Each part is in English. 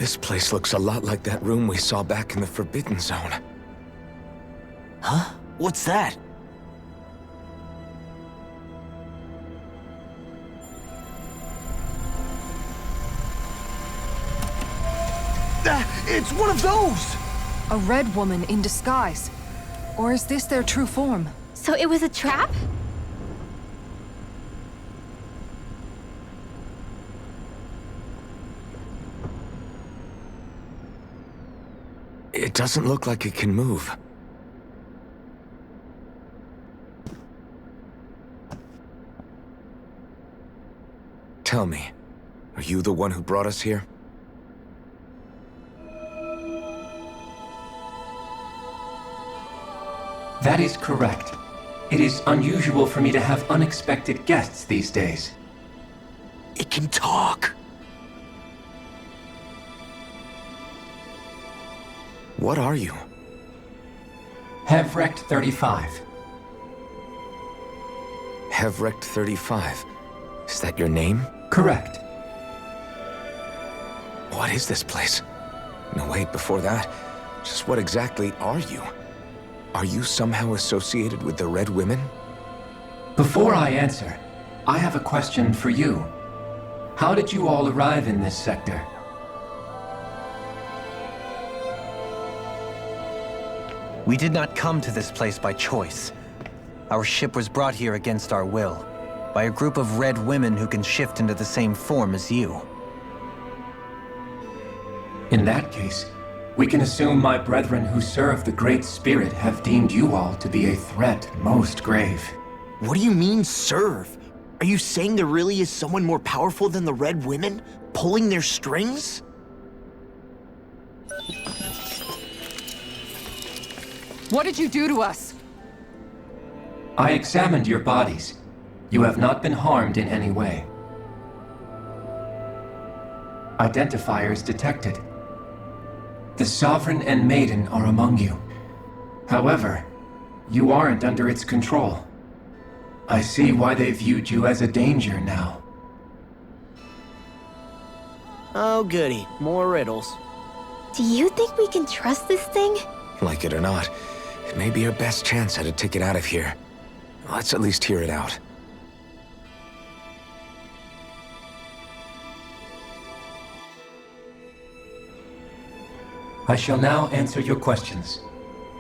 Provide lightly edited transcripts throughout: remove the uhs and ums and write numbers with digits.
This place looks a lot like that room we saw back in the Forbidden Zone. Huh? What's that? It's one of those! A red woman in disguise. Or is this their true form? So it was a trap? It doesn't look like it can move. Tell me, are you the one who brought us here? That is correct. It is unusual for me to have unexpected guests these days. It can talk. What are you? Hevrect 35. Hevrect 35. Is that your name? Correct. What is this place? No, wait, before that, just what exactly are you? Are you somehow associated with the Red Women? Before I answer, I have a question for you. How did you all arrive in this sector? We did not come to this place by choice. Our ship was brought here against our will, by a group of red women who can shift into the same form as you. In that case, we can assume my brethren who serve the Great Spirit have deemed you all to be a threat most grave. What do you mean, serve? Are you saying there really is someone more powerful than the Red Women, pulling their strings? What did you do to us? I examined your bodies. You have not been harmed in any way. Identifiers detected. The Sovereign and Maiden are among you. However, you aren't under its control. I see why they viewed you as a danger now. Oh goody, more riddles. Do you think we can trust this thing? Like it or not, it may be our best chance at a ticket out of here. Let's at least hear it out. I shall now answer your questions.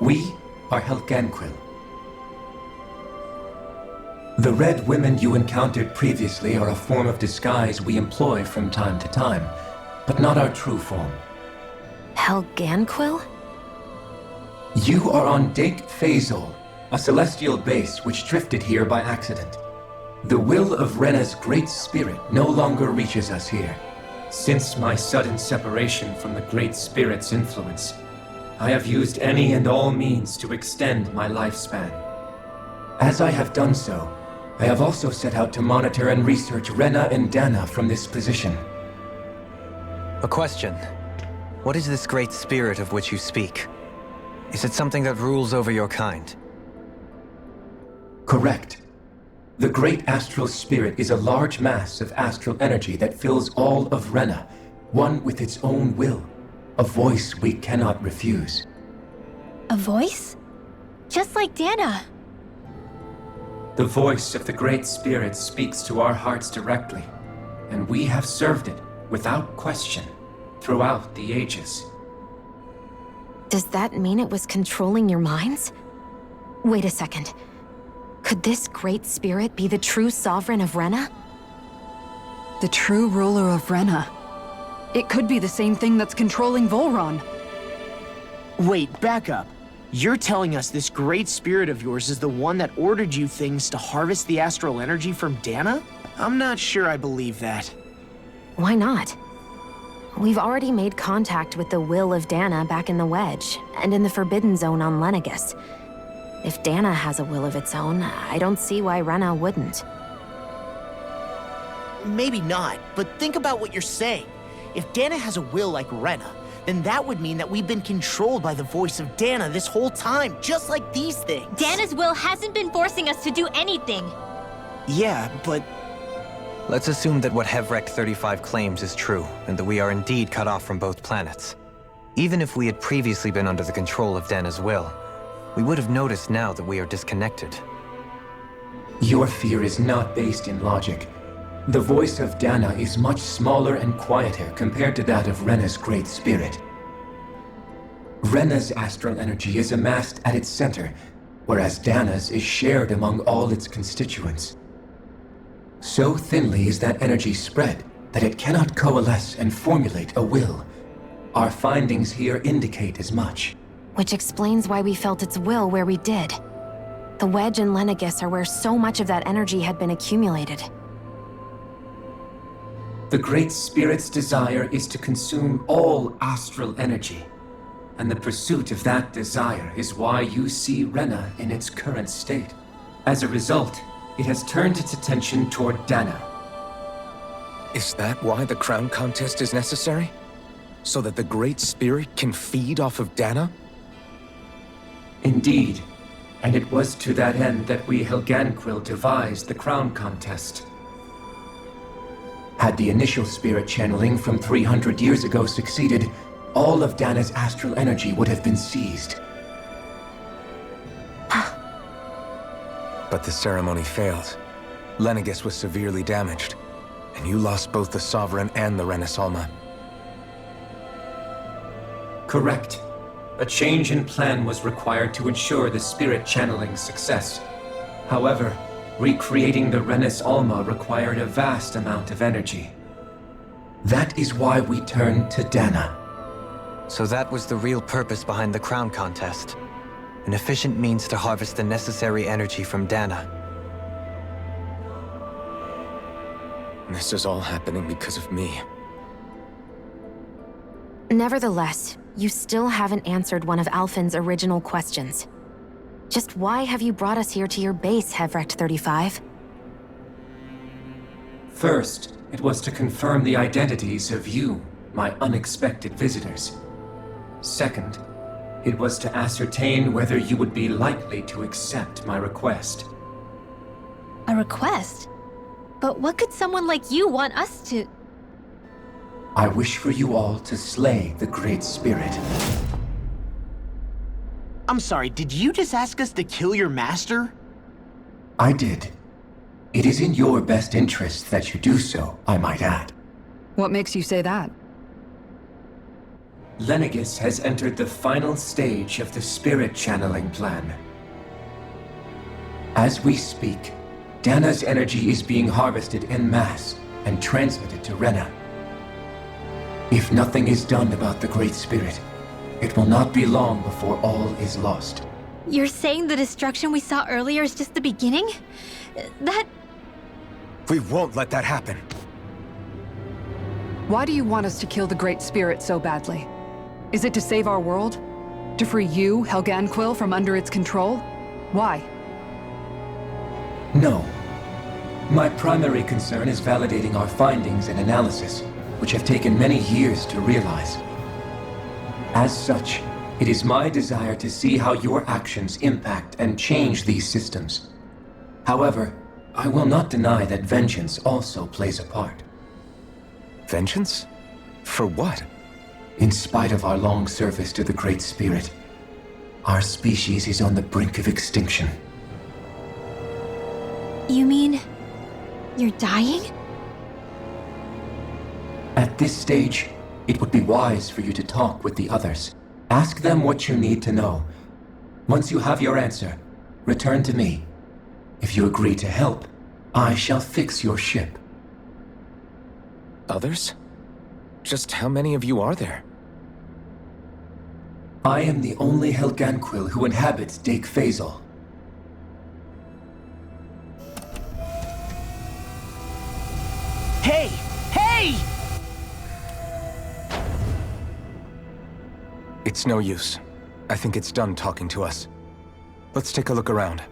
We are Helganquil. The Red Women you encountered previously are a form of disguise we employ from time to time, but not our true form. Helganquil? You are on Dake Phasol, a celestial base which drifted here by accident. The will of Rene's Great Spirit no longer reaches us here. Since my sudden separation from the Great Spirit's influence, I have used any and all means to extend my lifespan. As I have done so, I have also set out to monitor and research Rena and Dana from this position. A question. What is this Great Spirit of which you speak? Is it something that rules over your kind? Correct. The Great Astral Spirit is a large mass of astral energy that fills all of Rena, one with its own will, a voice we cannot refuse. A voice? Just like Dana. The voice of the Great Spirit speaks to our hearts directly, and we have served it without question throughout the ages. Does that mean it was controlling your minds? Wait a second. Could this Great Spirit be the true Sovereign of Rena? The true ruler of Rena. It could be the same thing that's controlling Volron. Wait, back up. You're telling us this Great Spirit of yours is the one that ordered you things to harvest the astral energy from Dana? I'm not sure I believe that. Why not? We've already made contact with the will of Dana back in the Wedge, and in the Forbidden Zone on Lenegus. If Dana has a will of its own, I don't see why Rena wouldn't. Maybe not, but think about what you're saying. If Dana has a will like Rena, then that would mean that we've been controlled by the voice of Dana this whole time, just like these things. Dana's will hasn't been forcing us to do anything. Yeah, but Let's assume that what Hevrect 35 claims is true, and that we are indeed cut off from both planets. Even if we had previously been under the control of Dana's will, we would have noticed now that we are disconnected. Your fear is not based in logic. The voice of Dana is much smaller and quieter compared to that of Rena's great spirit. Rena's astral energy is amassed at its center, whereas Dana's is shared among all its constituents. So thinly is that energy spread that it cannot coalesce and formulate a will. Our findings here indicate as much. Which explains why we felt its will where we did. The Wedge and Lenegis are where so much of that energy had been accumulated. The Great Spirit's desire is to consume all astral energy. And the pursuit of that desire is why you see Rena in its current state. As a result, it has turned its attention toward Dana. Is that why the crown contest is necessary? So that the Great Spirit can feed off of Dana? Indeed. And it was to that end that we Helganquil devised the crown contest. Had the initial spirit channeling from 300 years ago succeeded, all of Dana's astral energy would have been seized. But the ceremony failed. Lenegis was severely damaged, and you lost both the Sovereign and the Renasalma. Correct. A change in plan was required to ensure the spirit channeling's success. However, recreating the Renis Alma required a vast amount of energy. That is why we turned to Dana. So that was the real purpose behind the crown contest. An efficient means to harvest the necessary energy from Dana. This is all happening because of me. Nevertheless, you still haven't answered one of Alphen's original questions. Just why have you brought us here to your base, Hevrect 35? First, it was to confirm the identities of you, my unexpected visitors. Second, it was to ascertain whether you would be likely to accept my request. A request? But what could someone like you want us to... I wish for you all to slay the Great Spirit. I'm sorry, did you just ask us to kill your master? I did. It is in your best interest that you do so, I might add. What makes you say that? Lenegis has entered the final stage of the spirit channeling plan. As we speak, Dana's energy is being harvested en masse and transmitted to Rena. If nothing is done about the Great Spirit, it will not be long before all is lost. You're saying the destruction we saw earlier is just the beginning? That... We won't let that happen. Why do you want us to kill the Great Spirit so badly? Is it to save our world? To free you, Helganquil, from under its control? Why? No. My primary concern is validating our findings and analysis, which have taken many years to realize. As such, it is my desire to see how your actions impact and change these systems. However, I will not deny that vengeance also plays a part. Vengeance? For what? In spite of our long service to the Great Spirit, our species is on the brink of extinction. You mean... you're dying? At this stage, it would be wise for you to talk with the others. Ask them what you need to know. Once you have your answer, return to me. If you agree to help, I shall fix your ship. Others? Just how many of you are there? I am the only Helganquil who inhabits Dake Phasal. Hey! Hey! It's no use. I think it's done talking to us. Let's take a look around.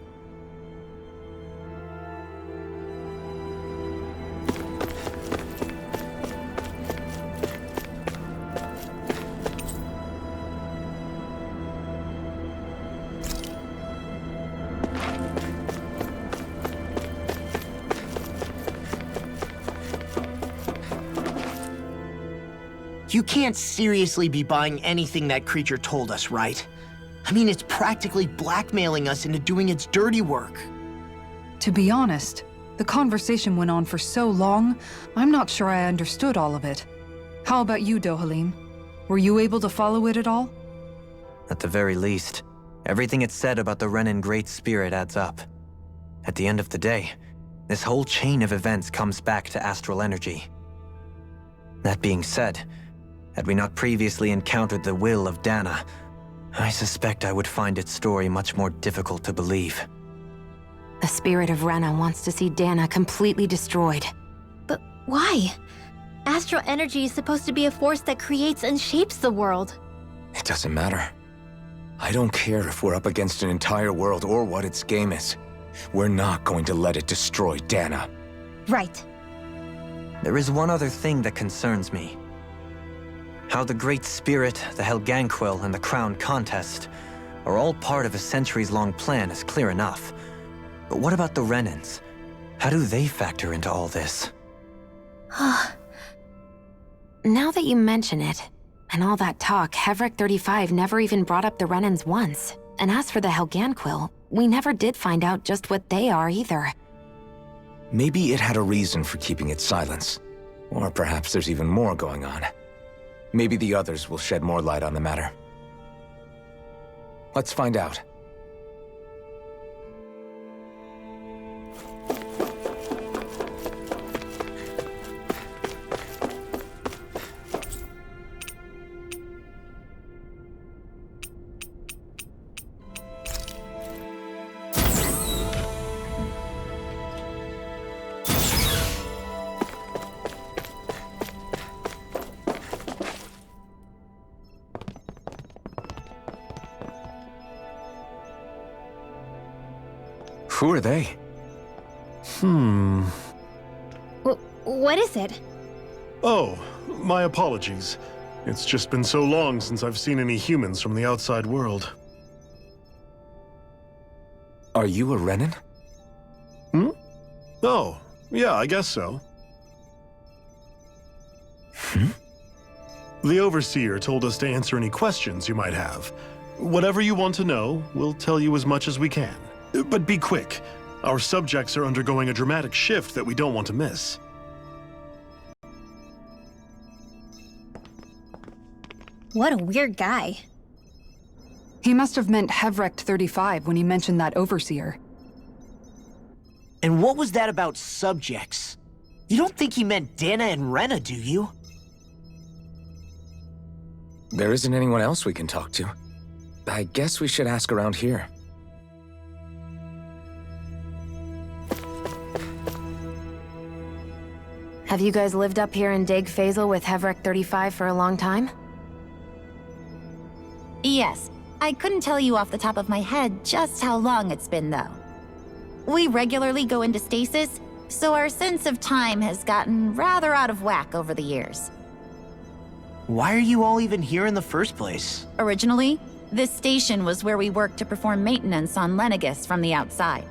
You can't seriously be buying anything that creature told us, right? I mean, it's practically blackmailing us into doing its dirty work. To be honest, the conversation went on for so long, I'm not sure I understood all of it. How about you, Dohalim? Were you able to follow it at all? At the very least, everything it said about the Renan Great Spirit adds up. At the end of the day, this whole chain of events comes back to astral energy. That being said, had we not previously encountered the will of Dana, I suspect I would find its story much more difficult to believe. The spirit of Rena wants to see Dana completely destroyed. But why? Astral energy is supposed to be a force that creates and shapes the world. It doesn't matter. I don't care if we're up against an entire world or what its game is. We're not going to let it destroy Dana. Right. There is one other thing that concerns me. How the Great Spirit, the Helganquil, and the Crown Contest are all part of a centuries-long plan is clear enough. But what about the Renans? How do they factor into all this? Now that you mention it, and all that talk, Hevrek 35 never even brought up the Renans once. And as for the Helganquil, we never did find out just what they are either. Maybe it had a reason for keeping its silence. Or perhaps there's even more going on. Maybe the others will shed more light on the matter. Let's find out. Who are they? What is it? Oh, my apologies. It's just been so long since I've seen any humans from the outside world. Are you a Renan? Oh, yeah, I guess so. The Overseer told us to answer any questions you might have. Whatever you want to know, we'll tell you as much as we can. But be quick. Our subjects are undergoing a dramatic shift that we don't want to miss. What a weird guy. He must have meant Hevrek 35 when he mentioned that Overseer. And what was that about subjects? You don't think he meant Dana and Rena, do you? There isn't anyone else we can talk to. I guess we should ask around here. Have you guys lived up here in Deg Faisal with Hevrek 35 for a long time? Yes. I couldn't tell you off the top of my head just how long it's been, though. We regularly go into stasis, so our sense of time has gotten rather out of whack over the years. Why are you all even here in the first place? Originally, this station was where we worked to perform maintenance on Lenegus from the outside.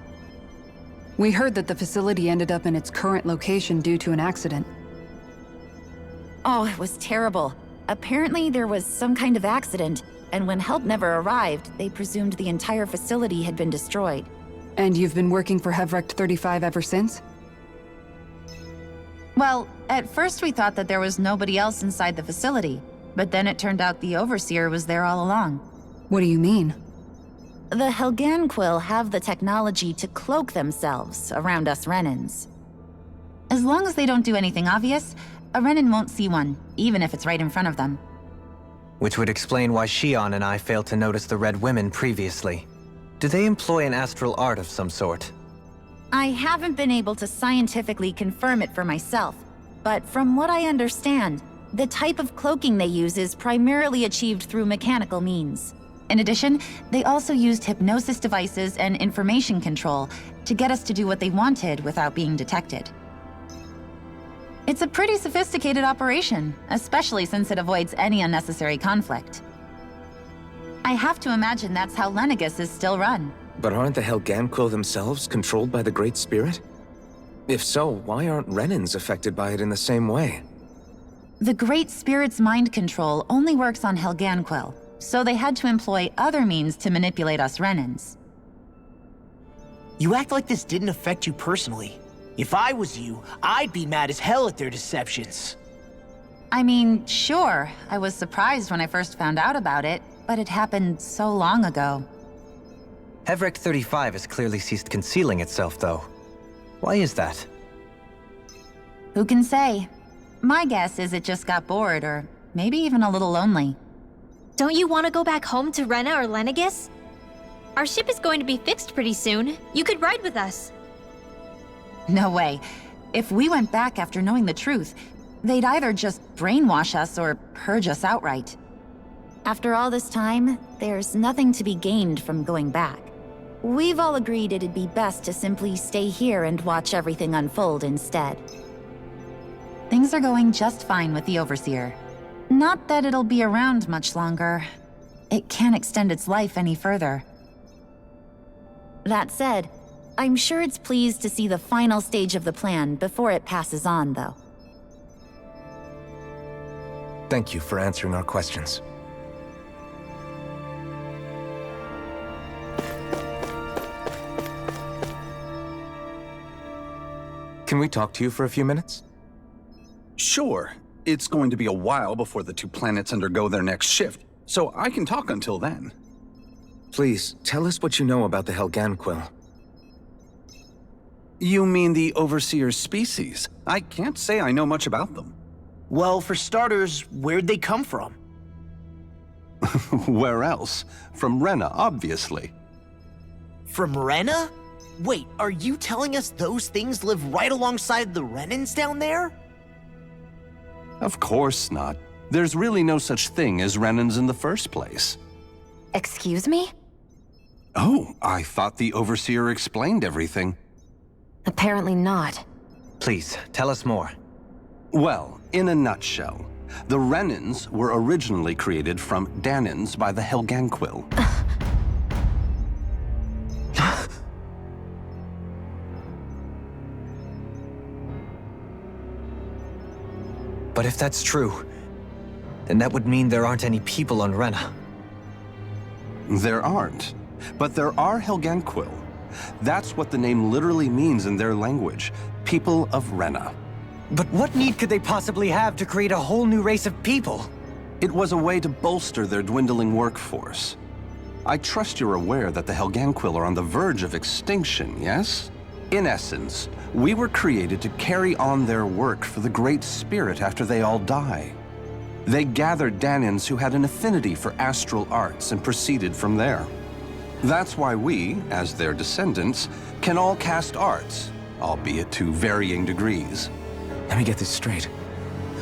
We heard that the facility ended up in its current location due to an accident. Oh, it was terrible. Apparently there was some kind of accident, and when help never arrived, they presumed the entire facility had been destroyed. And you've been working for Hevrek 35 ever since? Well, at first we thought that there was nobody else inside the facility, but then it turned out the Overseer was there all along. What do you mean? The Helganquil have the technology to cloak themselves around us Renans. As long as they don't do anything obvious, a Renan won't see one, even if it's right in front of them. Which would explain why Shion and I failed to notice the Red Women previously. Do they employ an astral art of some sort? I haven't been able to scientifically confirm it for myself, but from what I understand, the type of cloaking they use is primarily achieved through mechanical means. In addition, they also used hypnosis devices and information control to get us to do what they wanted without being detected. It's a pretty sophisticated operation, especially since it avoids any unnecessary conflict. I have to imagine that's how Lenegus is still run. But aren't the Helganquil themselves controlled by the Great Spirit? If so, why aren't Renans affected by it in the same way? The Great Spirit's mind control only works on Helganquil, so they had to employ other means to manipulate us Renans. You act like this didn't affect you personally. If I was you, I'd be mad as hell at their deceptions. I mean, sure, I was surprised when I first found out about it, but it happened so long ago. Hevrek 35 has clearly ceased concealing itself, though. Why is that? Who can say? My guess is it just got bored, or maybe even a little lonely. Don't you want to go back home to Rena or Lenegis? Our ship is going to be fixed pretty soon. You could ride with us. No way. If we went back after knowing the truth, they'd either just brainwash us or purge us outright. After all this time, there's nothing to be gained from going back. We've all agreed it'd be best to simply stay here and watch everything unfold instead. Things are going just fine with the Overseer. Not that it'll be around much longer. It can't extend its life any further. That said, I'm sure it's pleased to see the final stage of the plan before it passes on, though. Thank you for answering our questions. Can we talk to you for a few minutes? Sure. It's going to be a while before the two planets undergo their next shift, so I can talk until then. Please, tell us what you know about the Helganquil. You mean the Overseer's species? I can't say I know much about them. Well, for starters, where'd they come from? Where else? From Rena, obviously. From Rena? Wait, are you telling us those things live right alongside the Renans down there? Of course not. There's really no such thing as Renans in the first place. Excuse me? Oh, I thought the Overseer explained everything. Apparently not. Please, tell us more. Well, in a nutshell, the Renans were originally created from Danans by the Helganquil. But if that's true, then that would mean there aren't any people on Rena. There aren't, but there are Helganquil. That's what the name literally means in their language, people of Rena. But what need could they possibly have to create a whole new race of people? It was a way to bolster their dwindling workforce. I trust you're aware that the Helganquil are on the verge of extinction, yes? In essence, we were created to carry on their work for the Great Spirit after they all die. They gathered Danans who had an affinity for astral arts and proceeded from there. That's why we, as their descendants, can all cast arts, albeit to varying degrees. Let me get this straight.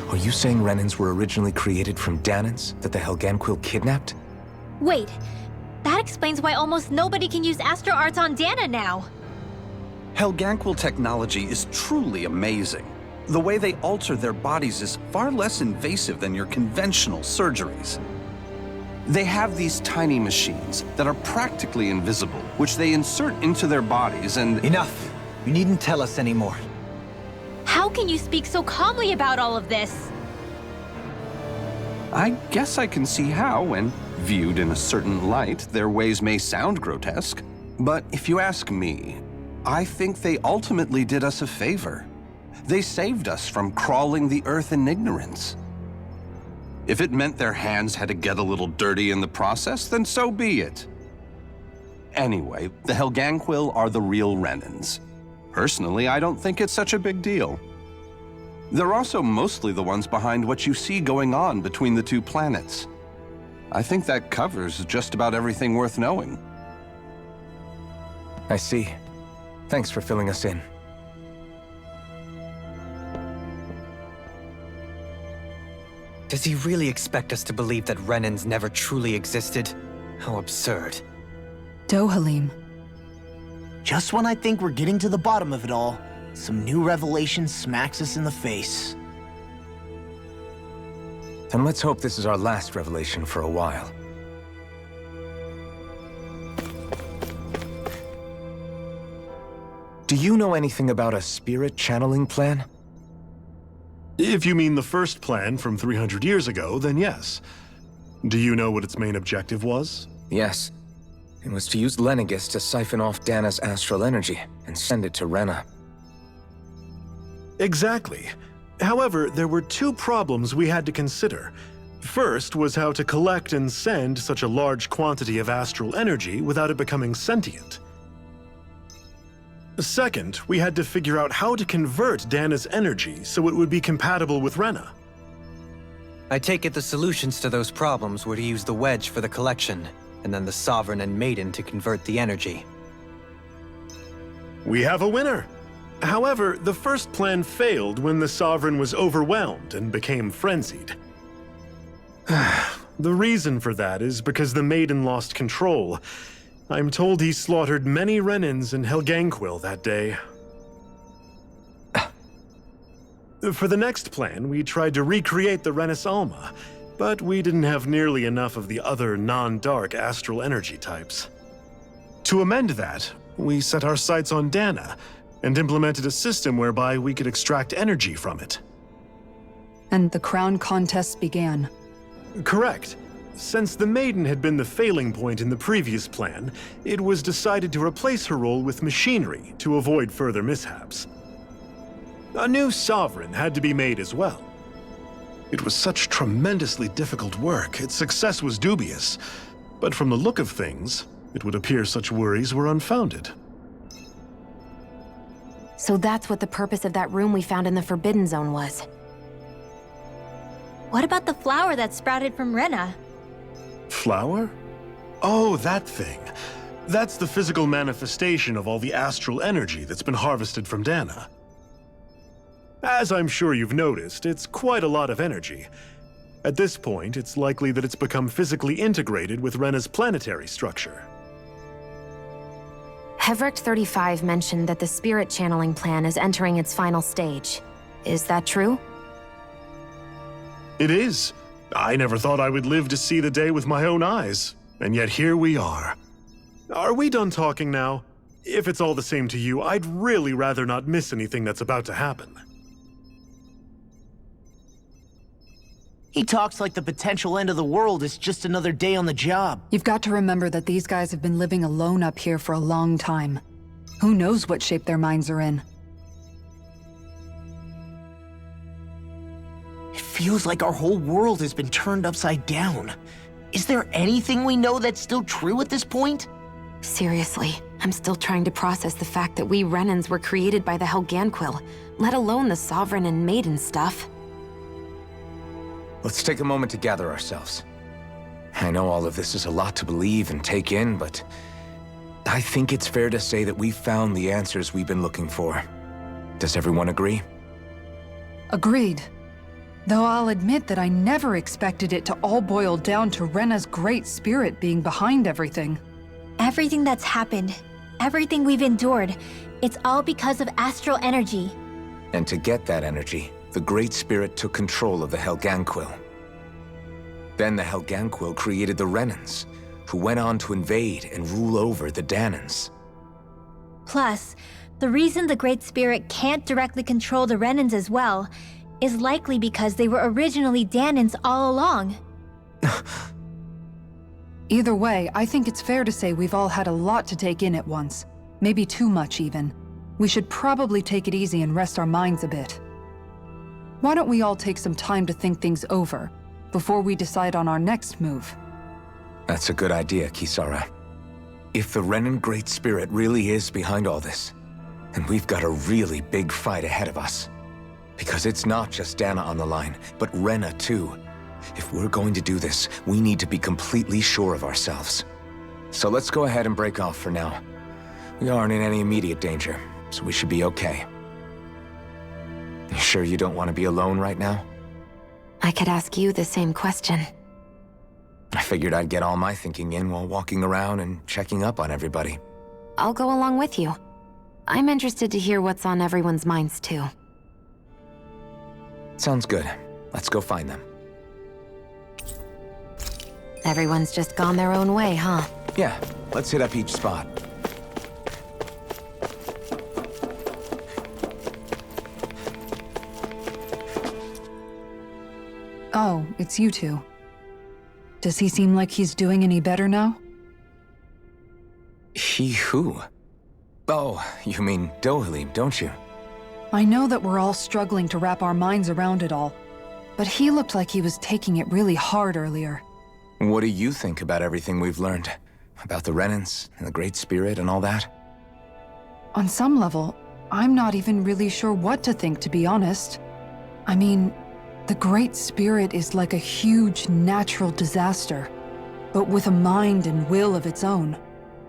Are you saying Renans were originally created from Danans that the Helganquil kidnapped? Wait, that explains why almost nobody can use astro arts on Dana now. Helganquil technology is truly amazing. The way they alter their bodies is far less invasive than your conventional surgeries. They have these tiny machines that are practically invisible, which they insert into their bodies and— Enough! You needn't tell us anymore. How can you speak so calmly about all of this? I guess I can see how, when viewed in a certain light, their ways may sound grotesque. But if you ask me, I think they ultimately did us a favor. They saved us from crawling the earth in ignorance. If it meant their hands had to get a little dirty in the process, then so be it. Anyway, the Helganquil are the real Renans. Personally, I don't think it's such a big deal. They're also mostly the ones behind what you see going on between the two planets. I think that covers just about everything worth knowing. I see. Thanks for filling us in. Does he really expect us to believe that Renans never truly existed? How absurd. Dohalim. Just when I think we're getting to the bottom of it all, some new revelation smacks us in the face. Then let's hope this is our last revelation for a while. Do you know anything about a spirit channeling plan? If you mean the first plan from 300 years ago, then yes. Do you know what its main objective was? Yes. It was to use Lenegis to siphon off Dana's astral energy and send it to Rena. Exactly. However, there were two problems we had to consider. First was how to collect and send such a large quantity of astral energy without it becoming sentient. Second, we had to figure out how to convert Dana's energy so it would be compatible with Rena. I take it the solutions to those problems were to use the wedge for the collection, and then the Sovereign and Maiden to convert the energy. We have a winner! However, the first plan failed when the Sovereign was overwhelmed and became frenzied. The reason for that is because the Maiden lost control. I'm told he slaughtered many Renans in Helganquil that day. For the next plan, we tried to recreate the Renis Alma, but we didn't have nearly enough of the other non-dark astral energy types. To amend that, we set our sights on Dana, and implemented a system whereby we could extract energy from it. And the crown contests began. Correct. Since the Maiden had been the failing point in the previous plan, it was decided to replace her role with machinery to avoid further mishaps. A new Sovereign had to be made as well. It was such tremendously difficult work, its success was dubious. But from the look of things, it would appear such worries were unfounded. So that's what the purpose of that room we found in the Forbidden Zone was. What about the flower that sprouted from Rena? Flower? Oh, that thing. That's the physical manifestation of all the astral energy that's been harvested from Dana. As I'm sure you've noticed, it's quite a lot of energy. At this point, it's likely that it's become physically integrated with Rena's planetary structure. Hevrecht 35 mentioned that the spirit channeling plan is entering its final stage. Is that true? It is. I never thought I would live to see the day with my own eyes, and yet here we are. Are we done talking now? If it's all the same to you, I'd really rather not miss anything that's about to happen. He talks like the potential end of the world is just another day on the job. You've got to remember that these guys have been living alone up here for a long time. Who knows what shape their minds are in? It feels like our whole world has been turned upside down. Is there anything we know that's still true at this point? Seriously, I'm still trying to process the fact that we Renans were created by the Helganquil, let alone the Sovereign and Maiden stuff. Let's take a moment to gather ourselves. I know all of this is a lot to believe and take in, but I think it's fair to say that we've found the answers we've been looking for. Does everyone agree? Agreed. Though I'll admit that I never expected it to all boil down to Rena's great spirit being behind everything. Everything that's happened, everything we've endured, it's all because of astral energy. And to get that energy, the Great Spirit took control of the Helganquil. Then the Helganquil created the Renans, who went on to invade and rule over the Danans. Plus, the reason the Great Spirit can't directly control the Renans as well is likely because they were originally Danans all along. Either way, I think it's fair to say we've all had a lot to take in at once. Maybe too much, even. We should probably take it easy and rest our minds a bit. Why don't we all take some time to think things over, before we decide on our next move? That's a good idea, Kisara. If the Renan Great Spirit really is behind all this, then we've got a really big fight ahead of us. Because it's not just Dana on the line, but Rena too. If we're going to do this, we need to be completely sure of ourselves. So let's go ahead and break off for now. We aren't in any immediate danger, so we should be okay. You sure you don't want to be alone right now? I could ask you the same question. I figured I'd get all my thinking in while walking around and checking up on everybody. I'll go along with you. I'm interested to hear what's on everyone's minds, too. Sounds good. Let's go find them. Everyone's just gone their own way, huh? Yeah, let's hit up each spot. Oh, it's you two. Does he seem like he's doing any better now? He who? Oh, you mean Dohalim, don't you? I know that we're all struggling to wrap our minds around it all, but he looked like he was taking it really hard earlier. What do you think about everything we've learned? About the Renans and the Great Spirit and all that? On some level, I'm not even really sure what to think, to be honest. I mean, the Great Spirit is like a huge natural disaster, but with a mind and will of its own.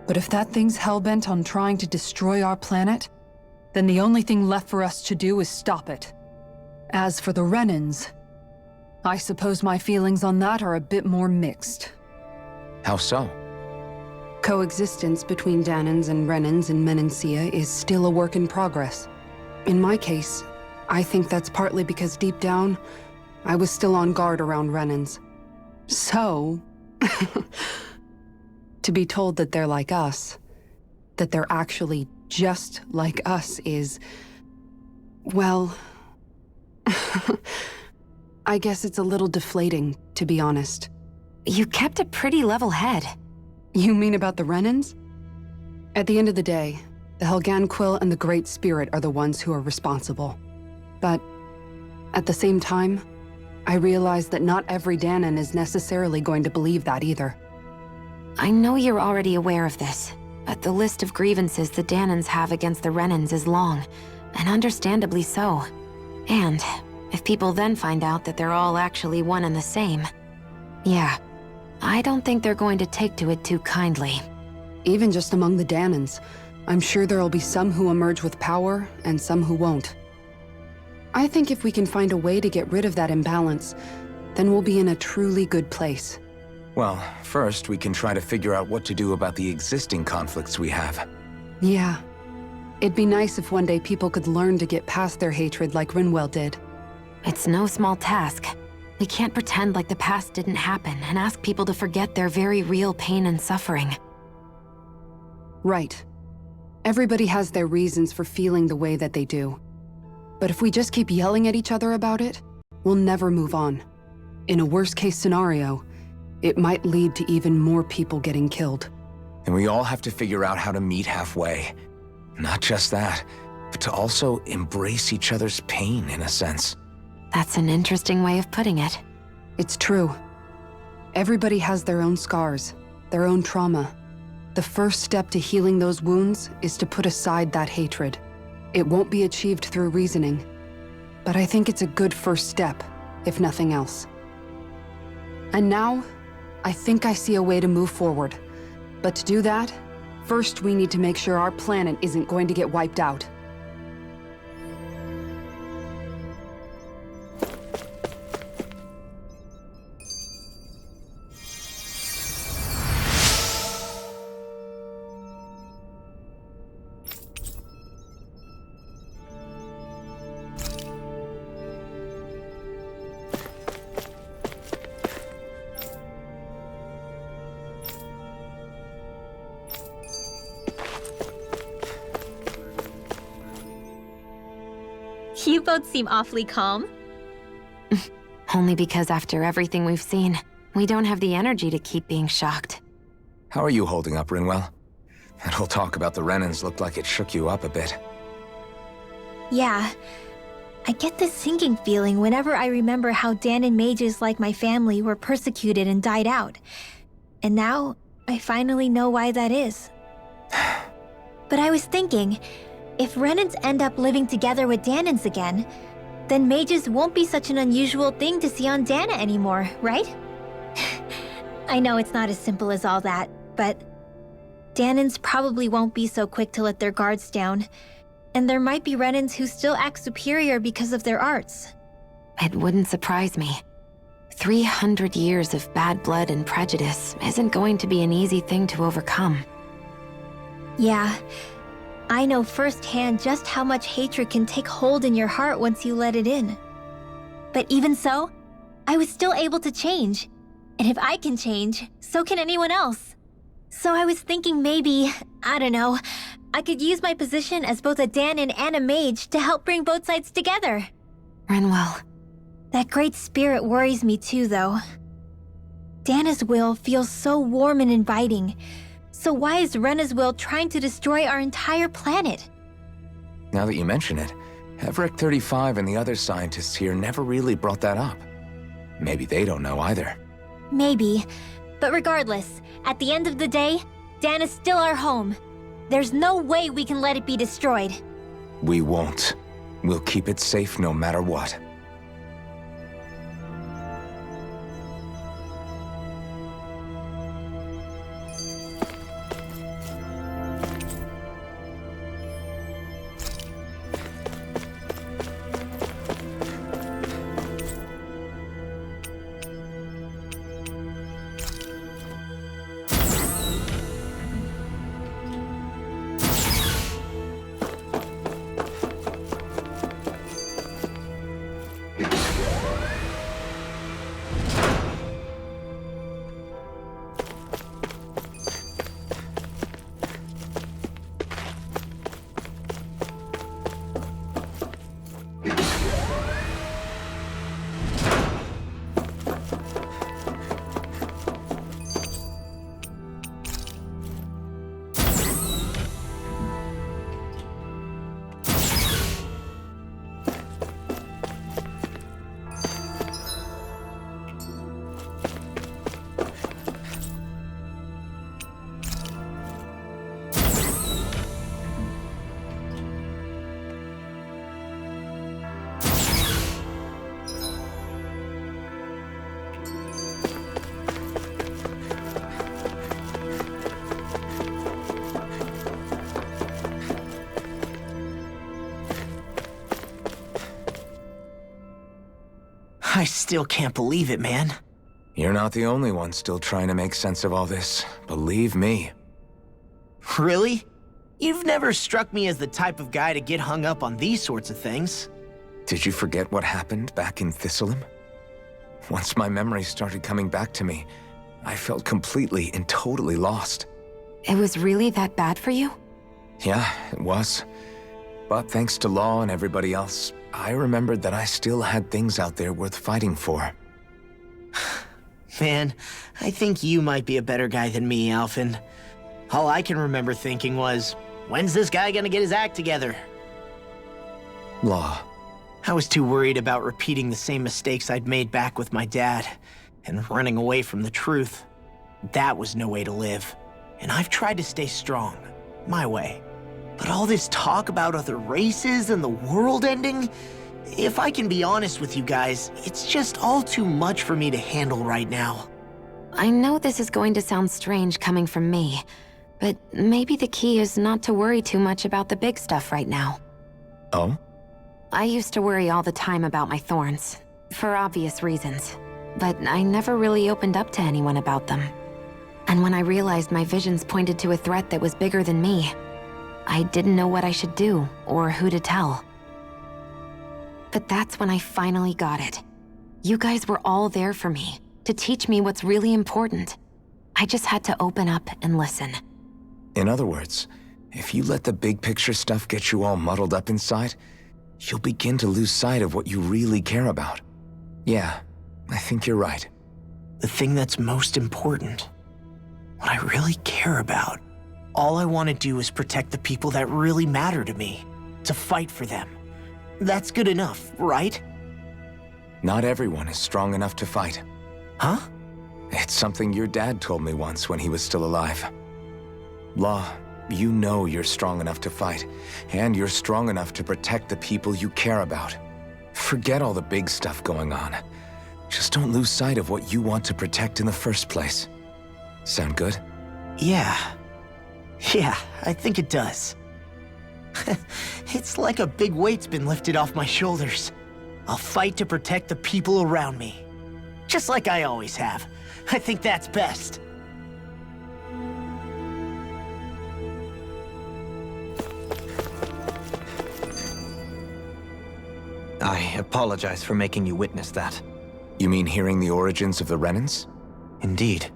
But if that thing's hellbent on trying to destroy our planet, then the only thing left for us to do is stop it. As for the Renans, I suppose my feelings on that are a bit more mixed. How so? Coexistence between Danans and Renans in Menancia is still a work in progress. In my case, I think that's partly because deep down, I was still on guard around Renans. So, to be told that they're like us, that they're actually just like us is, well, I guess it's a little deflating, to be honest. You kept a pretty level head. You mean about the Renans? At the end of the day, the Helganquil and the Great Spirit are the ones who are responsible. But at the same time, I realize that not every Danan is necessarily going to believe that either. I know you're already aware of this, but the list of grievances the Danans have against the Renans is long, and understandably so. And if people then find out that they're all actually one and the same, yeah, I don't think they're going to take to it too kindly. Even just among the Danans, I'm sure there'll be some who emerge with power and some who won't. I think if we can find a way to get rid of that imbalance, then we'll be in a truly good place. Well, first we can try to figure out what to do about the existing conflicts we have. Yeah. It'd be nice if one day people could learn to get past their hatred like Rinwell did. It's no small task. We can't pretend like the past didn't happen and ask people to forget their very real pain and suffering. Right. Everybody has their reasons for feeling the way that they do. But if we just keep yelling at each other about it, we'll never move on. In a worst-case scenario, it might lead to even more people getting killed. And we all have to figure out how to meet halfway. Not just that, but to also embrace each other's pain, in a sense. That's an interesting way of putting it. It's true. Everybody has their own scars, their own trauma. The first step to healing those wounds is to put aside that hatred. It won't be achieved through reasoning, but I think it's a good first step, if nothing else. And now, I think I see a way to move forward. But to do that, first we need to make sure our planet isn't going to get wiped out. You both seem awfully calm. Only because after everything we've seen, we don't have the energy to keep being shocked. How are you holding up, Rinwell? That whole talk about the Renans looked like it shook you up a bit. Yeah. I get this sinking feeling whenever I remember how Danan mages like my family were persecuted and died out. And now, I finally know why that is. But I was thinking, if Renans end up living together with Danans again, then mages won't be such an unusual thing to see on Dana anymore, right? I know it's not as simple as all that, but Danans probably won't be so quick to let their guards down, and there might be Renans who still act superior because of their arts. It wouldn't surprise me. 300 years of bad blood and prejudice isn't going to be an easy thing to overcome. Yeah. I know firsthand just how much hatred can take hold in your heart once you let it in. But even so, I was still able to change. And if I can change, so can anyone else. So I was thinking maybe, I don't know, I could use my position as both a Danan and a mage to help bring both sides together. Rinwell, That great spirit worries me too, though. Dana's will feels so warm and inviting. So why is Rena's will trying to destroy our entire planet? Now that you mention it, Everett 35 and the other scientists here never really brought that up. Maybe they don't know either. Maybe. But regardless, at the end of the day, Dana's still our home. There's no way we can let it be destroyed. We won't. We'll keep it safe no matter what. I still can't believe it, man. You're not the only one still trying to make sense of all this. Believe me. Really? You've never struck me as the type of guy to get hung up on these sorts of things. Did you forget what happened back in Thistleum? Once my memories started coming back to me, I felt completely and totally lost. It was really that bad for you? Yeah, it was. But thanks to Law and everybody else, I remembered that I still had things out there worth fighting for. Man, I think you might be a better guy than me, Alphen. All I can remember thinking was, when's this guy gonna get his act together? Law. I was too worried about repeating the same mistakes I'd made back with my dad, and running away from the truth. That was no way to live. And I've tried to stay strong, my way. But all this talk about other races and the world ending, if I can be honest with you guys, it's just all too much for me to handle right now. I know this is going to sound strange coming from me, but maybe the key is not to worry too much about the big stuff right now. Oh? I used to worry all the time about my thorns, for obvious reasons, but I never really opened up to anyone about them. And when I realized my visions pointed to a threat that was bigger than me, I didn't know what I should do or who to tell. But that's when I finally got it. You guys were all there for me, to teach me what's really important. I just had to open up and listen. In other words, if you let the big picture stuff get you all muddled up inside, you'll begin to lose sight of what you really care about. Yeah, I think you're right. The thing that's most important, what I really care about. All I want to do is protect the people that really matter to me, to fight for them. That's good enough, right? Not everyone is strong enough to fight. Huh? It's something your dad told me once when he was still alive. Law, you know you're strong enough to fight, and you're strong enough to protect the people you care about. Forget all the big stuff going on. Just don't lose sight of what you want to protect in the first place. Sound good? Yeah, I think it does. It's like a big weight's been lifted off my shoulders. I'll fight to protect the people around me. Just like I always have. I think that's best. I apologize for making you witness that. You mean hearing the origins of the Renans? Indeed.